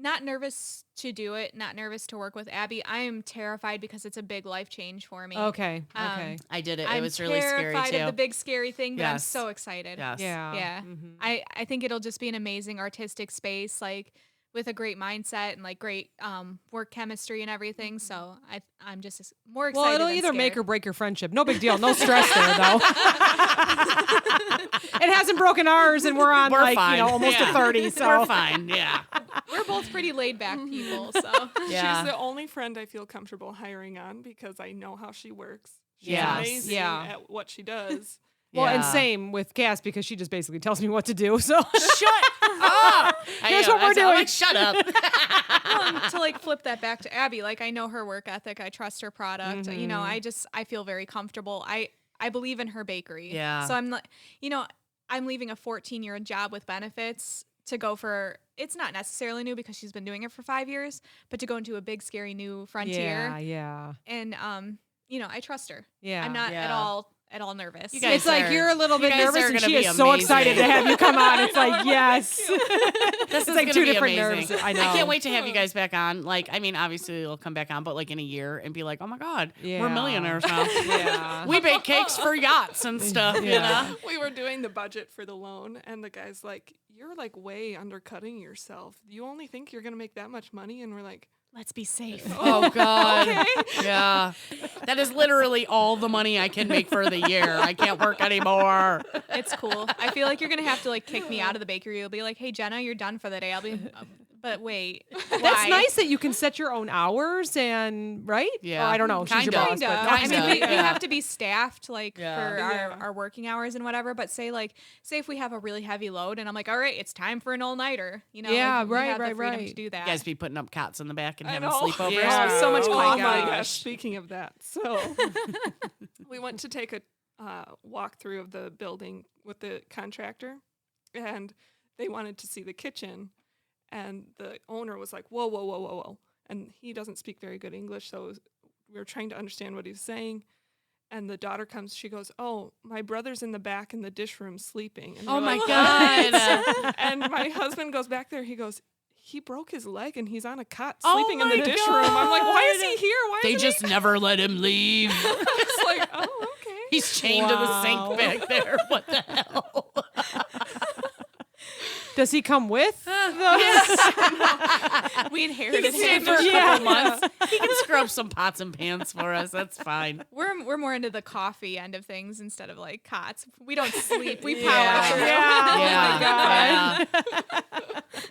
not nervous to do it, not nervous to work with Abby. I am terrified because it's a big life change for me. Okay. I did it. I'm It was really scary terrified too. of the big scary thing, but I'm Yes. so excited. Yes. Yeah. Yeah. Mhm. I think it'll just be an amazing artistic space, like with a great mindset and like great work chemistry and everything. So I'm just more excited. Well, it'll than either make or scared. break your friendship. No big deal. No stress there, though. It hasn't broken ours, and we're on We're fine. almost Yeah. to 30. So We're fine. Yeah. We're both pretty laid back people, so Yeah. She's the only friend I feel comfortable hiring on because I know how she works. She's Yes. amazing Yeah. at what she does. Well, and Yeah. same with Cass because she just basically tells me what to do. So Shut up. Here's what we're I'm doing. like, shut up. to like flip that back to Abby, like I know her work ethic, I trust her product. You know, I feel very comfortable. I believe in her bakery. Yeah. So I'm like, I'm leaving a 14-year job with benefits to go for, it's not necessarily new because she's been doing it for 5 years, but to go into a big scary new frontier. yeah. And I trust her. Yeah. I'm not Yeah. at all nervous. You guys It's like are- you're a little you bit guys nervous, are and gonna she be is so excited to amazing. have you come on. It's like, yes. This It's is like gonna two be different amazing. nerves. I know. I can't wait to have you guys back on. Like, I mean, obviously it'll come back on, but like in a year and be like, oh my God, Yeah. we're millionaires now. Yeah. We bake cakes for yachts and stuff, you Yeah. know? We were doing the budget for the loan, and the guy's like, "You're like way undercutting yourself. You only think you're gonna make that much money?" And we're like, Let's be safe. Oh God. Yeah. That is literally all the money I can make for the year. I can't work anymore. It's cool. I feel like you're gonna have to like kick me out of the bakery. You'll be like, "Hey Jenna, you're done for the day." I'll be, but wait, That's why? nice that you can set your own hours and right? Yeah. Or I don't know. She's your Kinda. boss. Kinda. But I mean, we Yeah. have to be staffed like Yeah. for Yeah. our working hours and whatever. But say if we have a really heavy load and I'm like, all right, it's time for an all-nighter. Yeah, like, we right, have the right, freedom right. to do that. You guys be putting up cots in the back and I having know. sleepovers. Yeah. Oh, so much "Oh fun. my gosh. gosh!" Speaking of that, so we went to take a walkthrough of the building with the contractor, and they wanted to see the kitchen, and the owner was like, "Whoa, whoa, whoa, whoa, whoa!" And he doesn't speak very good English, so we were trying to understand what he was saying. And the daughter comes, she goes, "Oh, my brother's in the back in the dish room sleeping." And Oh we're my like, God. and my husband goes back there. He goes, "He broke his leg and he's on a cot Oh sleeping in the my dish room." I'm like, "Why is he God. here? Why They isn't just never let him leave. he?" It's like, "Oh, okay." He's chained to the sink back there. What the hell? Does he come with? We inherited Stay him. for a Yeah. couple months. He can scrub some pots and pans for us. That's fine. We're more into the coffee end of things instead of like cots. We don't sleep. We power Yeah. through. Yeah. Yeah.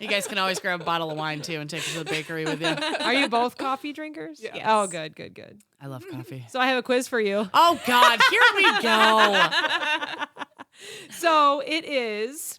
You guys can always grab a bottle of wine too and take it to the bakery with you. Are you both coffee drinkers? Yes. Yes. Oh, good, good, good. I love coffee. So I have a quiz for you. Oh God, here we go. So it is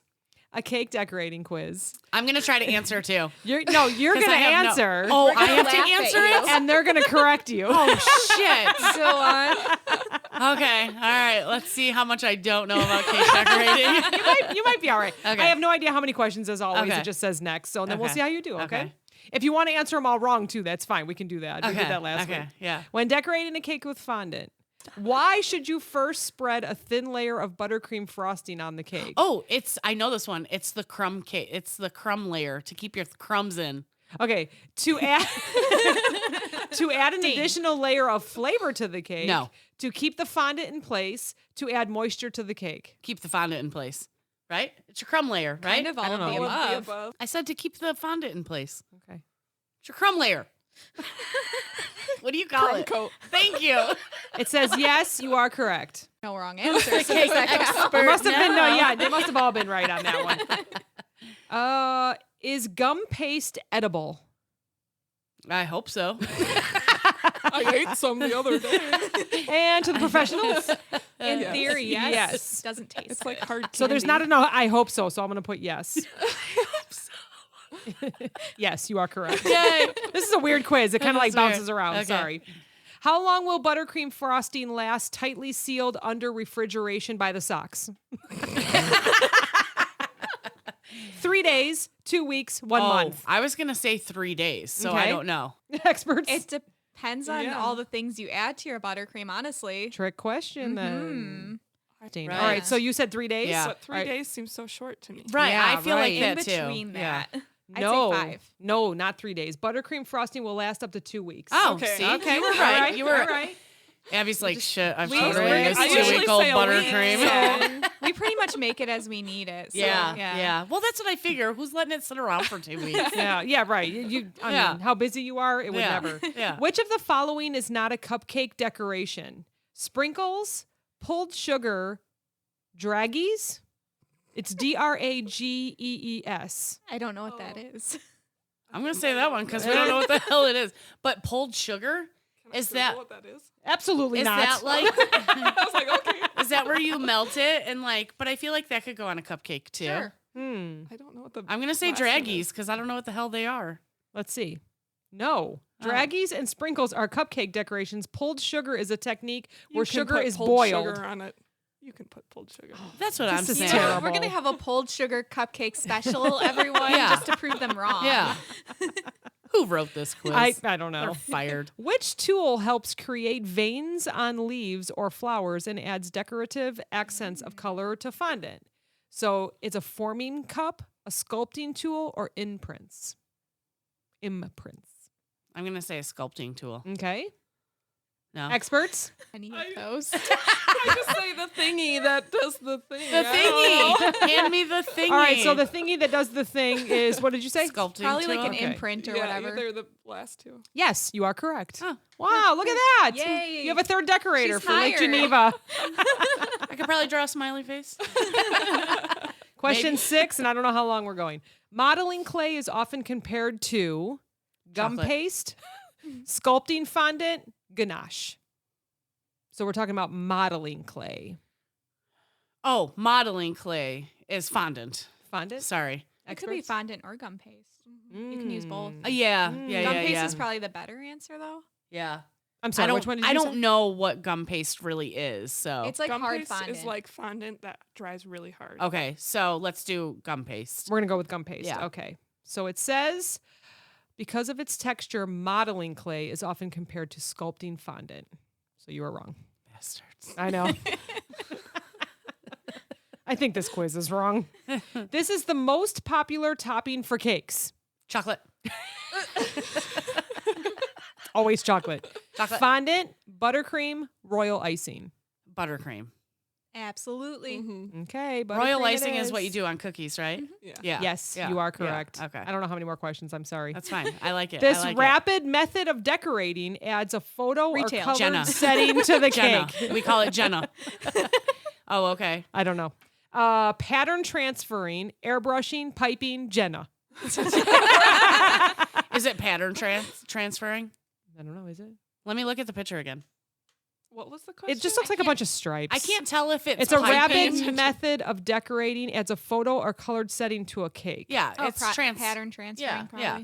a cake decorating quiz. I'm gonna try to answer too. You're 'Cause gonna I have no- answer. Oh, We're I gonna have to laugh at answer you. it. and they're gonna correct you. Oh shit. Go on. Okay. All right. Let's see how much I don't know about cake decorating. You might be all right. Okay. I have no idea how many questions, as always. Okay. It just says next. So then we'll Okay. see how you do, okay? Okay. If you want to answer them all wrong, too, that's fine. We can do that. We did that last week. Okay. Yeah. When decorating a cake with fondant, why should you first spread a thin layer of buttercream frosting on the cake? Oh, I know this one. It's the crumb cake. It's the crumb layer to keep your crumbs in. Okay, to add an additional layer of flavor to the cake. No. To keep the fondant in place, to add moisture to the cake. Keep the fondant in place. Right? It's your crumb layer, right? Kind of all I of don't the know. All of the above. above. I said to keep the fondant in place. Okay. It's your crumb layer. What do you call Crumb it? coat. Thank you. It says yes, you are correct. No wrong answers. Cake expert. There must have been now. yeah, they must have all been right on that one. Is gum paste edible? I hope so. I ate some the other day. And to the professionals. In Yes. theory, yes. Yes. Doesn't taste It's like good. hard So there's not candy. enough. I hope so. So I'm going to put yes. Yes, you are correct. Yay. This is a weird quiz. It kind of like That's weird. bounces around. Okay. Sorry. How long will buttercream frosting last tightly sealed under refrigeration by the socks? 3 days, 2 weeks, 1 month. I was going to say 3 days, so I Okay. don't know. Experts. It depends on Yeah. all the things you add to your buttercream, honestly. Trick question then. Dana. Right. All right. So you said 3 days? Yeah. But 3 All right. days seems so short to me. Right. Yeah, I feel right. like In that too. between Yeah. that. I'd No, say 5. no, not 3 days. Buttercream frosting will last up to 2 weeks. Oh, Okay. see? okay, You were all right. You were all right. Abby's like, shit, I've we- totally we're- used I usually 2-week-old say a week, buttercream. Yeah. We pretty much make it as we need it. So, Yeah. Well, that's what I figure. Who's letting it sit around for 2 weeks? Yeah, right. I Yeah. mean, how busy you are, it would Yeah. never. Yeah. Which of the following is not a cupcake decoration? Sprinkles, pulled sugar, draggies. It's DRAGEES. I don't know what that is. I'm going to say that one because we don't know what the hell it is. But pulled sugar? Can I Is Google that- what that is? Absolutely Is not. that like, I was like, okay. is that where you melt it? And like, but I feel like that could go on a cupcake too. Sure. I don't know what the. I'm going to say last one is. draggies because I don't know what the hell they are. Let's see. No. Draggies and sprinkles are cupcake decorations. Pulled sugar is a technique You where can sugar put is pulled boiled. Sugar on it. You can put pulled sugar. That's what I'm This is saying. terrible. We're going to have a pulled sugar cupcake special, everyone, Yeah. just to prove them wrong. Yeah. Who wrote this quiz? I don't They're know. fired. Which tool helps create veins on leaves or flowers and adds decorative accents of color to fondant? So it's a forming cup, a sculpting tool, or imprints? Imprints. I'm going to say a sculpting tool. Okay. No. Experts? Any of those. I just say the thingy that does the thing. The thingy. Hand me the thingy. All right, so the thingy that does the thing is, what did you say? sculpting Probably tool. like an Okay. imprint or Yeah, whatever. they're the last two. Yes, you are correct. Huh. Wow, look at that. Yay. You have a third decorator She's for Lake hired. Geneva. I could probably draw a smiley face. Question Maybe. 6, and I don't know how long we're going. Modeling clay is often compared to gum Chocolate. paste, sculpting fondant, ganache. So we're talking about modeling clay. Oh, modeling clay is fondant. Fondant? Sorry. It could be Experts? fondant or gum paste. You can use both. Yeah. Mm. Yeah. Gum Yeah. paste Yeah. is probably the better answer, though. Yeah. I'm sorry, which one did you I say? don't know what gum paste really is. So It's like Gum hard paste fondant. is like fondant that dries really hard. okay. So let's do gum paste. We're going to go with gum paste. Yeah. Okay. So it says, because of its texture, modeling clay is often compared to sculpting fondant. So you are wrong. Bastards. I know. I think this quiz is wrong. This is the most popular topping for cakes. Chocolate. Always chocolate. Chocolate. Fondant, buttercream, royal icing. Buttercream. Absolutely. Mm-hmm. Okay, Royal buttercream it icing is what you do on cookies, right? Yeah. Yeah. Yes, Yeah. you are Yeah. correct. Okay. I don't know how many more questions. I'm sorry. That's fine. I like it. This I like rapid method of decorating adds a photo Retail. or colored Jenna. setting to the it. Jenna. cake. We call it Jenna. Oh, okay. I don't know. Pattern transferring, airbrushing, piping, Jenna. Is it pattern transferring? I don't know, is it? Let me look at the picture again. What was the question? It just looks like a bunch of stripes. I can't tell if it's It's a piping. rapid method of decorating, adds a photo or colored setting to a cake. Yeah, Oh, it's pattern transferring, Yeah, probably. yeah.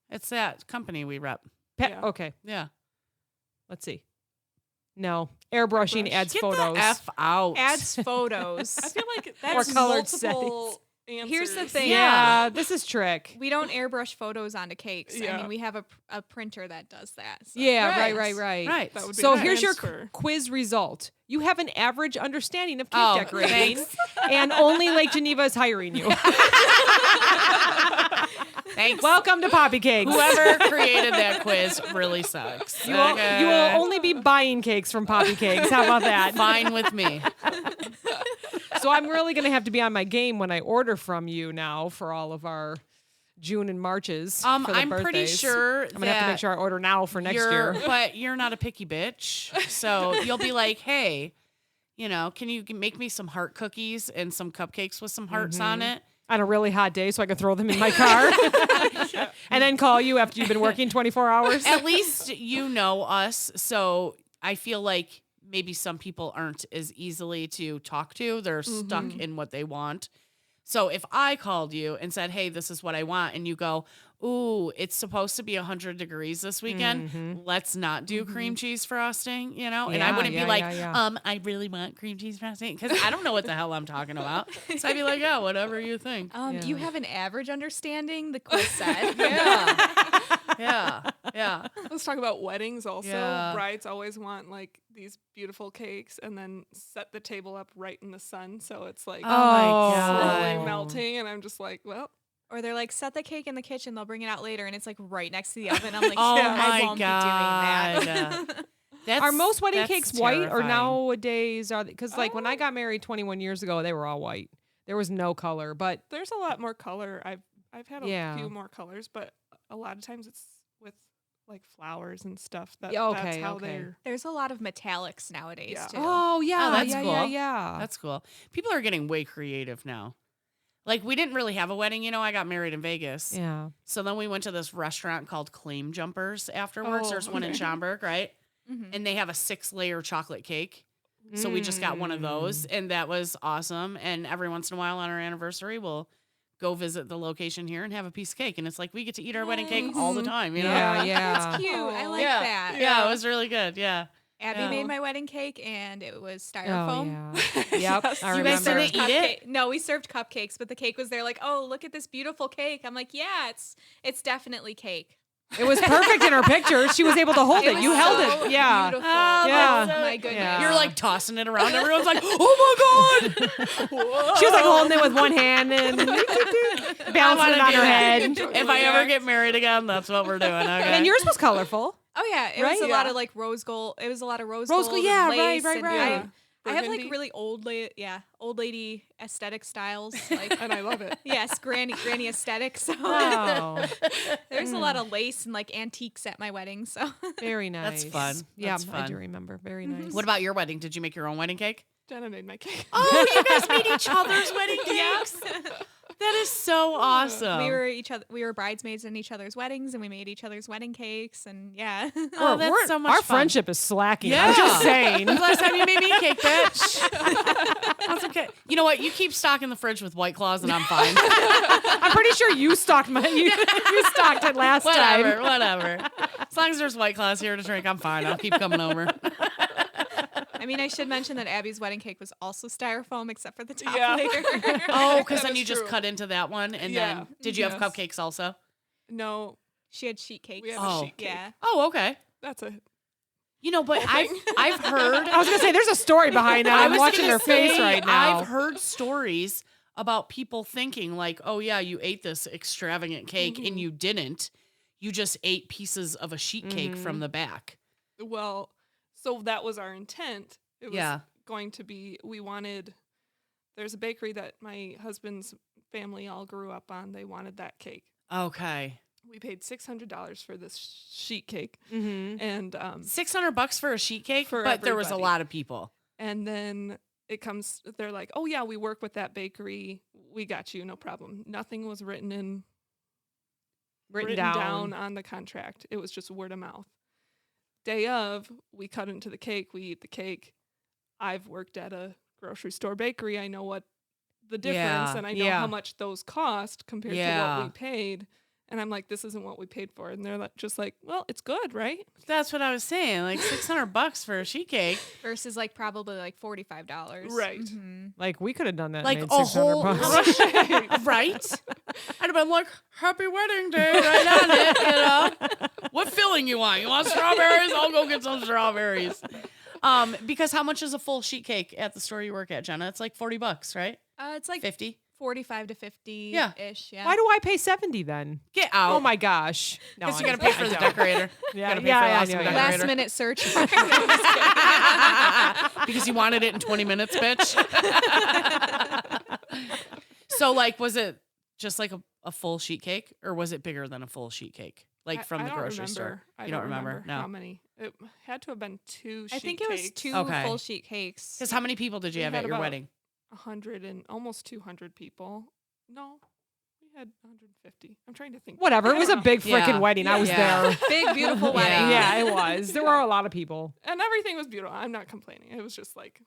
It's that company we rep. Yeah. Okay, Yeah. let's see. No, airbrushing Airbrush. adds Get photos. the F out. Adds photos. I feel like That's there's colored multiple answers. Here's the thing. Yeah, this is trick. We don't airbrush photos onto cakes. I Yeah. mean, we have a printer that does that. So. Yeah, right. Right. That would be So a here's your transfer. quiz result. You have an average understanding of cake Oh, decorating, thanks. and only Lake Geneva is hiring you. Thanks. Welcome to Poppycakes. Whoever created that quiz really sucks. You will only be buying cakes from Poppycakes. How about that? Fine with me. So I'm really going to have to be on my game when I order from you now for all of our June and Marches. for the I'm pretty birthdays. sure I'm going to have to make sure I order now for next year. But you're not a picky bitch. So you'll be like, hey, can you make me some heart cookies and some cupcakes with some hearts on it? On a really hot day so I can throw them in my car and then call you after you've been working 24 hours. At least you know us. So I feel like maybe some people aren't as easily to talk to. They're stuck in what they want. So if I called you and said, hey, this is what I want, and you go, ooh, it's supposed to be 100 degrees this weekend. Let's not do cream cheese frosting, And I Yeah, wouldn't yeah, be like, yeah. I really want cream cheese frosting because I don't know what the hell I'm talking about. So I'd be like, yeah, whatever you think. You have an average understanding, the quiz said. Yeah. Let's talk about weddings also. Yeah. Brides always want like these beautiful cakes and then set the table up right in the sun. So it's like Oh my slowly God. melting. And I'm just like, well, Or they're like, set the cake in the kitchen. They'll bring it out later, and it's like right next to the oven. I'm like, Oh I my won't God. be doing that. Are most wedding that's cakes white or terrifying. nowadays are because like when I got married 21 years ago, they were all white. There was no color, but There's a lot more color. I've had a Yeah. few more colors, but a lot of times it's with like flowers and stuff. That's okay, how okay. they're. There's a lot of metallics nowadays Yeah. too. oh yeah, Oh, that's yeah, cool. yeah. That's cool. People are getting way creative now. Like we didn't really have a wedding, I got married in Vegas. yeah. So then we went to this restaurant called Claim Jumpers afterwards. Oh, There's one in okay. Schaumburg, right? Mhm. And they have a 6-layer chocolate cake. So we just got one of those, and that was awesome. And every once in a while on our anniversary, we'll go visit the location here and have a piece of cake. And it's like we get to eat our wedding cake all the time, you know? Yeah, yeah. That's cute. I like yeah. that. Yeah, it was really good. Yeah. Abby Yeah. made my wedding cake, and it was Oh styrofoam. yeah. Yep. Yes. I You guys remember. didn't eat it? No, we served cupcakes, but the cake was there. Like, oh, look at this beautiful cake. I'm like, yeah, it's definitely cake. It was perfect in her picture. She was able to hold it. was You held so it. Yeah. beautiful. Oh, Yeah. that's so My goodness. Yeah. You're like tossing it around. Everyone's like, oh my God. She was like holding it with one hand and bouncing it on her head. If I ever get married again, that's what we're doing. Okay. And yours was colorful. Oh yeah, it Right? was a lot Yeah. of like rose gold. It was a lot of rose Rose gold. gold, and yeah, lace right, and right. I have like Burgundy. really old lady aesthetic styles. Like And I love it. yes, granny aesthetic. So Oh, there's a lot of lace and like antiques at my wedding. So very nice. fun. Yeah, That's I do fun. remember. Very nice. What about your wedding? Did you make your own wedding cake? Jenna made my cake. Oh, you guys made each other's wedding cakes. That is so awesome. we were bridesmaids in each other's weddings, and we made each other's wedding cakes, and yeah. Oh, that's so much Our fun. friendship is slacking. Yeah. I'm just saying. When's the last time you made me a cake, bitch? That's okay. You know what? You keep stocking the fridge with White Claws, and I'm fine. I'm pretty sure you stocked you stocked it last Whatever, time. whatever. As long as there's White Claws here to drink, I'm fine. I'll keep coming over. I mean, I should mention that Abby's wedding cake was also styrofoam, except for the top Yeah. layer. Oh, because That then is you just true. cut into that one, and Yeah. then did you have Yes. cupcakes also? No, She had sheet cakes. we have Oh. a sheet cake. Yeah. Oh, okay. That's a But I've heard. I was gonna say there's a story behind that. I I'm was watching gonna her face say, right now. I've heard stories about people thinking like, oh yeah, you ate this extravagant cake and you didn't. You just ate pieces of a sheet cake from the back. well. So that was our intent. It was Yeah. going to be. There's a bakery that my husband's family all grew up on. They wanted that cake. Okay. We paid $600 for this sheet cake, Mm-hmm. and $600 for a sheet cake, For but there was a everybody. lot of people. and then it comes. They're like, "Oh yeah, we work with that bakery. We got you, no problem." Nothing was written down on the contract. It was just word of mouth. Day of, we cut into the cake. We eat the cake. I've worked at a grocery store bakery. I know what the difference, Yeah, and I know yeah. how much those cost compared to Yeah. what we paid. And I'm like, this isn't what we paid for. And they're just like, well, it's good, right? That's what I was saying. Like $600 for a sheet cake. Versus like probably like $45. Right. Mhm. Like we could have done that. Like and a made whole $600. right? I'd have been like, happy wedding day right on it, you know? What filling you want? You want strawberries? I'll go get some strawberries. Because how much is a full sheet cake at the store you work at, Jenna? It's like $40, right? It's like 50. 45 to 50 Yeah. ish. Yeah. Why do I pay 70 then? Get out. Oh my gosh! No, Because you I'm got to pay just- for the I don't. decorator. Yeah, gotta pay yeah, for the yeah, awesome yeah, yeah. decorator. Last minute search? Because you wanted it in 20 minutes, bitch. So, like, was it just like a full sheet cake, or was it bigger than a full sheet cake, like from I the don't grocery remember. store? I You don't remember? how No. many. It had to have been two. I think it was cakes. 2 Okay. full sheet cakes. Because how many people did you We have had at your about- wedding? 100 and almost 200 people. No, we had 150. I'm trying to think. Whatever. It was a big freaking Yeah. wedding. I was Yeah. there. Big, beautiful wedding. Yeah, it was. There were a lot of people. And everything was beautiful. I'm not complaining. It was just like,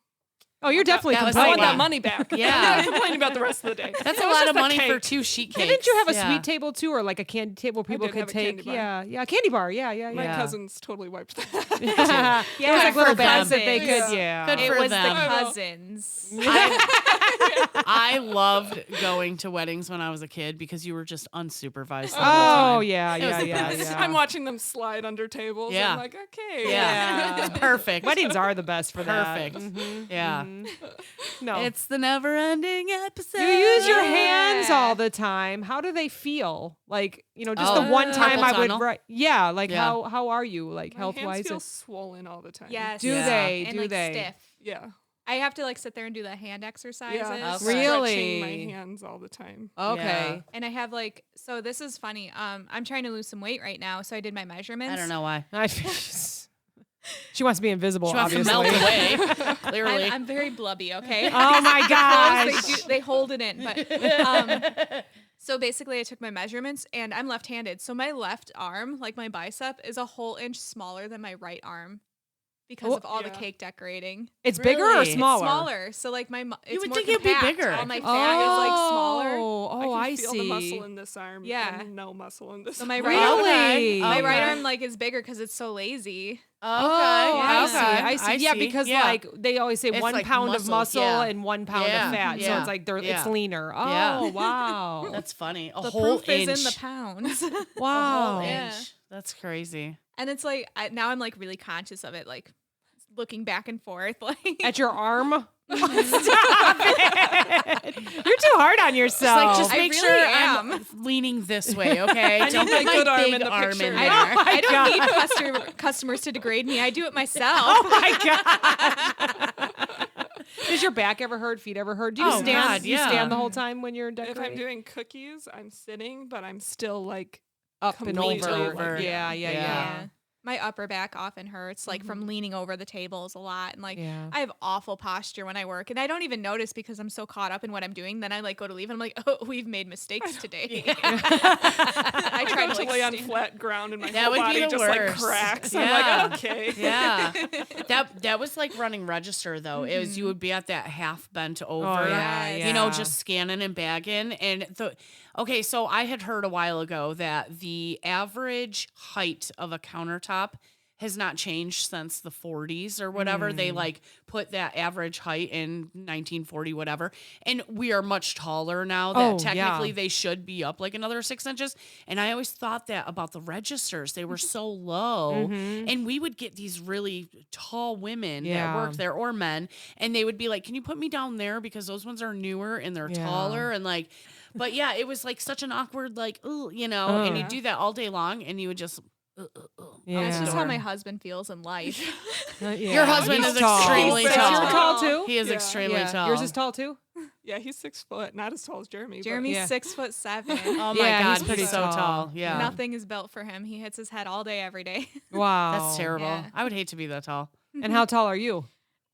Oh, you're definitely that was I want complaining. that money back. Yeah. I'm not complaining about the rest of the day. That's It a was lot just of the money for cake. 2 sheet cakes. Didn't you have a Yeah. sweet table too, or like a candy table people did could have a take? candy bar. Yeah, candy bar. Yeah. My Yeah. cousins totally wiped that. Yeah, it was like Good little for them. bags that they Yeah. could. Yeah. Good It for was them. the I know. cousins. I loved going to weddings when I was a kid because you were just unsupervised the whole Oh time. yeah, It was yeah, the yeah, best. yeah. I'm watching them slide under tables. Yeah. I'm like, okay. Yeah. Yeah. It's perfect. Weddings are the best for that. Perfect. Mhm. Yeah. No. It's the never-ending episode. You use your hands all the time. How do they feel? Like, just the one time carpal I would tunnel? write. Yeah, like Yeah. how are you, like, My health-wise? hands feel swollen all the time. Yes. Do Yeah. they? And Do like they? stiff. Yeah. I have to like sit there and do the hand exercises. Yeah. Okay. Really? Stretching my hands all the time. Okay. And I have like, so this is funny. I'm trying to lose some weight right now, so I did my measurements. I don't know why. She wants to be invisible, She wants to obviously. melt away. Clearly. I'm very blubby, okay? Oh my Clothes, gosh. they hold it in. But so basically, I took my measurements, and I'm left-handed. So my left arm, like my bicep, is a whole inch smaller than my right arm because of all the Yeah. cake decorating. It's bigger or Really? smaller? Smaller. So like it's would more think it'd be compact. bigger. All my fat is like smaller. Oh, I I can feel see. the muscle in this arm. Yeah. And no muscle in this. So my arm. right Really? my right Okay. arm like is bigger because it's so lazy. Oh, I see. Okay. I see. Yeah, because like they always say It's 1 like pound of muscle, muscle yeah. and 1 pound Yeah, of fat. So yeah, it's like it's yeah. leaner. Oh, Yeah. wow. That's funny. A The whole proof inch. is in the pounds. Wow. Yeah. That's crazy. And it's like now I'm like really conscious of it, like looking back and forth, like At your arm? Stop it. You're too hard on It's yourself. like, just I make really sure am. I'm leaning this way, okay? I Don't need my put good my arm big in the arm picture. in I there. I don't need customers to degrade me. I do it myself. Oh my god. Does your back ever hurt? Feet ever hurt? Do you Oh, stand? God, do you yeah. stand the whole time when you're If decorating? I'm doing cookies, I'm sitting, but I'm still like Up and completely over. over. Yeah. Yeah. My upper back often hurts, like from leaning over the tables a lot. And like Yeah. I have awful posture when I work, and I don't even notice because I'm so caught up in what I'm doing. Then I like go to leave and I'm like, oh, we've made mistakes today. I try to to like lay on stand- flat ground and my That whole would be body the just worst. like cracks. Yeah. I'm like, okay. Yeah. That was like running register though. It was you would be at that half bent over, Oh, yeah, you know, yeah. just scanning and bagging. And okay, so I had heard a while ago that the average height of a countertop has not changed since the 40s or whatever. They like put that average height in 1940, whatever. And we are much taller now that Oh, technically yeah. they should be up like another 6 inches. And I always thought that about the registers. They were so low. And we would get these really tall women that Yeah. work there or men. And they would be like, can you put me down there? Because those ones are newer and they're Yeah. taller. And like, but yeah, it was like such an awkward, like, ooh, you know, and you Yeah. do that all day long and you would just, Yeah. That's just Door. how my husband feels in life. Your husband He's is tall. extremely Is tall. yours tall too? He is Yeah. extremely Yeah. tall. Yours is tall too? Yeah, he's 6 foot, not as tall as Jeremy. but- Jeremy's Yeah. 6'7". Oh my Yeah, God, he's he's, pretty so tall. tall. Yeah. Nothing is built for him. He hits his head all day, every day. Wow. That's terrible. Yeah. I would hate to be that tall. And how tall are you?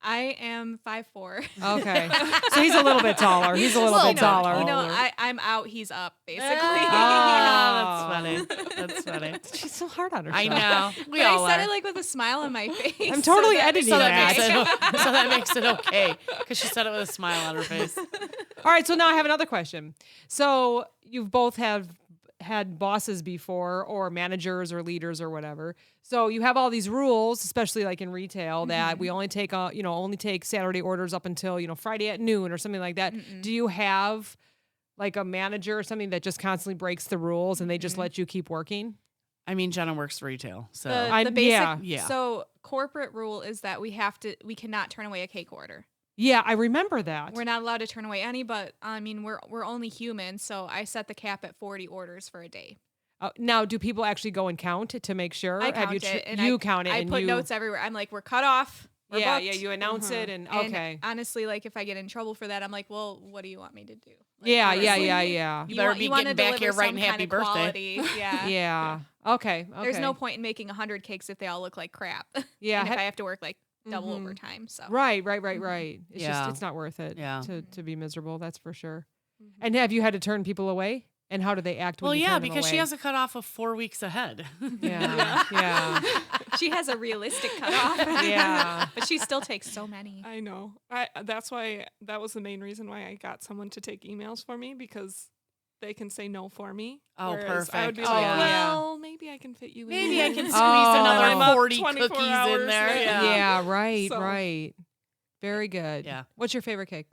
I am 5'4". Okay. So he's a little bit taller. He's a little bit taller. You know, I'm out, he's up, basically. Ah, that's funny. That's funny. She's so hard on herself. I know. We But all I said are. it like with a smile on my face. I'm totally that editing so that. that makes it okay because she said it with a smile on her face. All right, so now I have another question. So you've both had bosses before or managers or leaders or whatever. So you have all these rules, especially like in retail, that we only take only take Saturday orders up until, Friday at noon or something like that. Do you have like a manager or something that just constantly breaks the rules and they just let you keep working? I mean, Jenna works retail, so The basic, Yeah. So corporate rule is that we cannot turn away a cake order. Yeah, I remember that. We're not allowed to turn away any, but I mean, we're only human, so I set the cap at 40 orders for a day. Now, do people actually go and count to make sure? I Have count it, and you I, count it? I and put you, notes everywhere. I'm like, we're cut off. We're Yeah, booked. yeah. You announce it, and And okay. honestly, like if I get in trouble for that, I'm like, well, what do you want me to do? Like, Yeah. You better be wanna getting back here deliver writing some happy kind of birthday. quality. Yeah. Yeah. Okay. There's no point in making 100 cakes if they all look like crap. Yeah. And if I have to work like double overtime. So Right. It's Yeah. it's not worth it. Yeah. To be miserable. That's for sure. And have you had to turn people away? And how do they act? When well, you yeah, turn them because she away? has a cutoff of 4 weeks ahead. Yeah. Yeah. she has a realistic cutoff. Yeah. But she still takes so many. I know. That's why that was the main reason why I got someone to take emails for me, because they can say no for me. Oh, Whereas I would be perfect. like, Oh, yeah. well, maybe I can fit you in. Maybe I can squeeze Oh. another I'm up 40 24 cookies in hours there. later. Yeah. Yeah. Right. So- Right. Very good. Yeah. What's your favorite cake?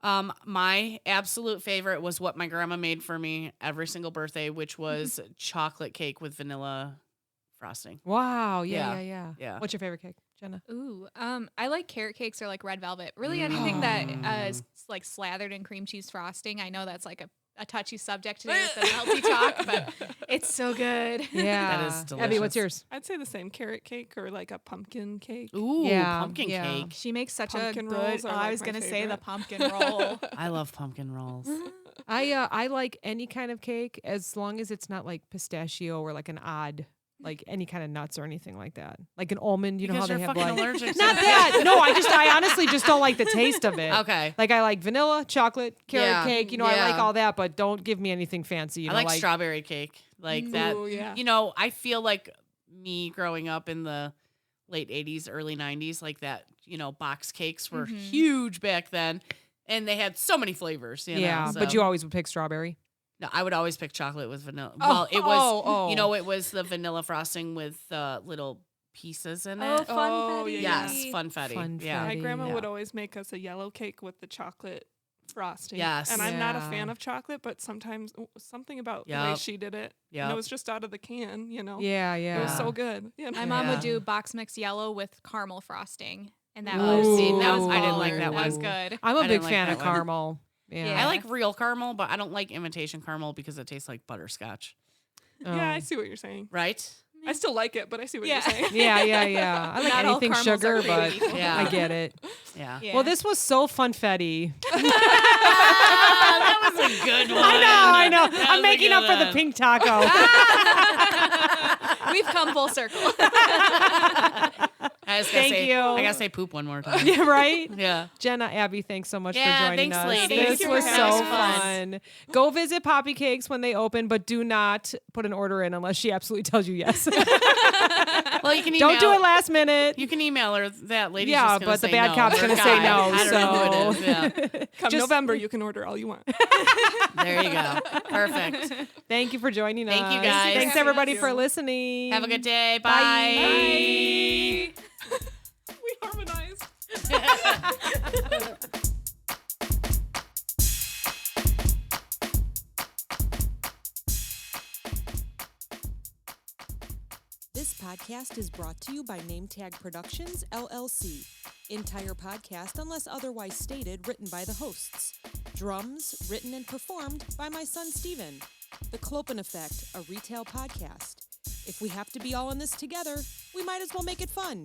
My absolute favorite was what my grandma made for me every single birthday, which was chocolate cake with vanilla frosting. Wow. Yeah. Yeah. Yeah. What's your favorite cake, Jenna? Ooh, I like carrot cakes or like red velvet. Really anything that is like slathered in cream cheese frosting. I know that's like a touchy subject today with the melty talk, but it's so good. Yeah. That is Abby, delicious. what's yours? I'd say the same, carrot cake or like a pumpkin cake. Ooh, Yeah, pumpkin yeah. cake. She makes such Pumpkin a good. rolls are, I like, was my gonna say the favorite. pumpkin roll. I love pumpkin rolls. I like any kind of cake as long as it's not like pistachio or like an odd, like any kind of nuts or anything like that. Like an almond, you know how Because they you're have fucking like allergic to not that. No, I honestly just don't like the taste of it. Okay. Like I like vanilla, chocolate, carrot Yeah. cake. You know, I like Yeah. all that, but don't give me anything fancy. You I know, like strawberry cake. Like that. Ooh, yeah. You know, I feel like me growing up in the late 80s, early 90s, like that, you know, box cakes were huge back then. And they had so many flavors. You yeah, know, so. but you always would pick strawberry. No, I would always pick chocolate with vanilla. Oh, Well, it was, oh. you know, it was the vanilla frosting with little pieces in it. Oh, Funfetti. yeah. Yes, funfetti. Yeah. Funfetti. My grandma Yeah. would always make us a yellow cake with the chocolate frosting. Yes. And I'm not a Yeah. fan of chocolate, but sometimes something about the way Yep. she did it. And Yep. it was just out of the can, you know. Yeah, yeah. It was so good. You know? My mom would Yeah. do box mix yellow with caramel frosting, and that Oh, was see, that now was I didn't like baller. that That was one. good. I'm a I big didn't like fan that of one. caramel. Yeah. Yeah. I like real caramel, but I don't like imitation caramel because it tastes like butterscotch. Yeah, I Oh. see what you're saying. Right? I still like it, but I see what Yeah. you're saying. Yeah, yeah. I like Not all anything caramels sugar, are but created equal. Yeah. I get it. Yeah. Yeah. Well, this was so funfetti. That was a good one. I know. That I'm was a making good up for the one. pink taco. We've come full circle. I just gotta Thank say, you. I gotta say poop one more time. Yeah, right? Yeah. Jenna, Abby, thanks so much Yeah, for joining thanks, us. ladies. This Thank you was for so having us. fun. Go visit Poppycakes when they open, but do not put an order in unless she absolutely tells you yes. Well, you can email. Don't do it last minute. You can email her. That lady's Yeah, just gonna but the say bad no. cop's Or gonna say guy. no, I don't know who it is. Yeah. Come Just- November, you can order all you want. There you go. Perfect. Thank you for joining us. Thank you, guys. Thanks Thank everybody you. for listening. Have a good day. Bye. Bye. We harmonized. This podcast is brought to you by Nametag Productions, LLC. Entire podcast, unless otherwise stated, written by the hosts. Drums, written and performed by my son Steven. The Clopen Effect, a retail podcast. If we have to be all in this together, we might as well make it fun.